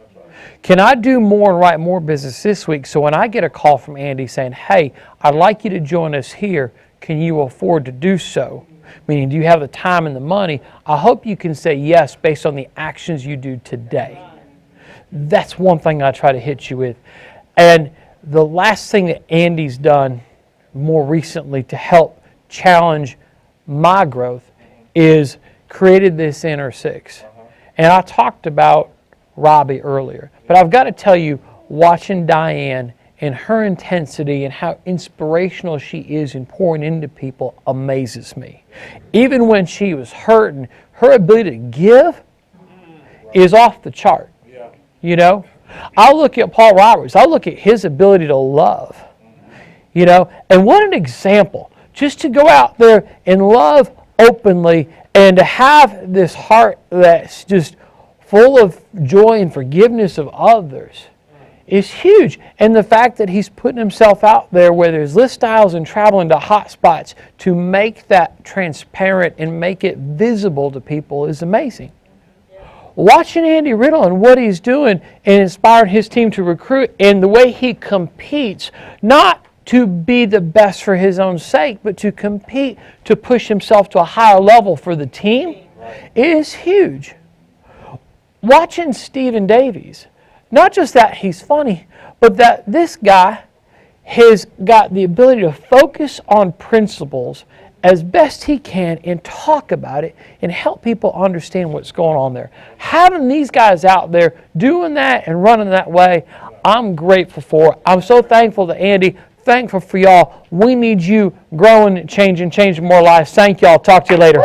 Can I do more and write more business this week so when I get a call from Andy saying, hey, I'd like you to join us here, can you afford to do so? Meaning, do you have the time and the money? I hope you can say yes based on the actions you do today. That's one thing I try to hit you with. And the last thing that Andy's done more recently to help challenge my growth is created this inner six. And I talked about Robbie earlier, but I've got to tell you, watching Diane and her intensity and how inspirational she is in pouring into people amazes me. Even when she was hurting, her ability to give is off the chart. You know, I look at Paul Roberts, I look at his ability to love, you know, and what an example, just to go out there and love openly and to have this heart that's just full of joy and forgiveness of others is huge. And the fact that he's putting himself out there where there's list styles and traveling to hot spots to make that transparent and make it visible to people is amazing. Watching Andy Riddle and what he's doing and inspiring his team to recruit and the way he competes, not to be the best for his own sake, but to compete to push himself to a higher level for the team is huge. Watching Stephen Davies, not just that he's funny, but that this guy has got the ability to focus on principles as best he can and talk about it and help people understand what's going on there. Having these guys out there doing that and running that way, I'm grateful for. I'm so thankful to Andy, thankful for y'all. We need you growing, changing more lives. Thank y'all. Talk to you later.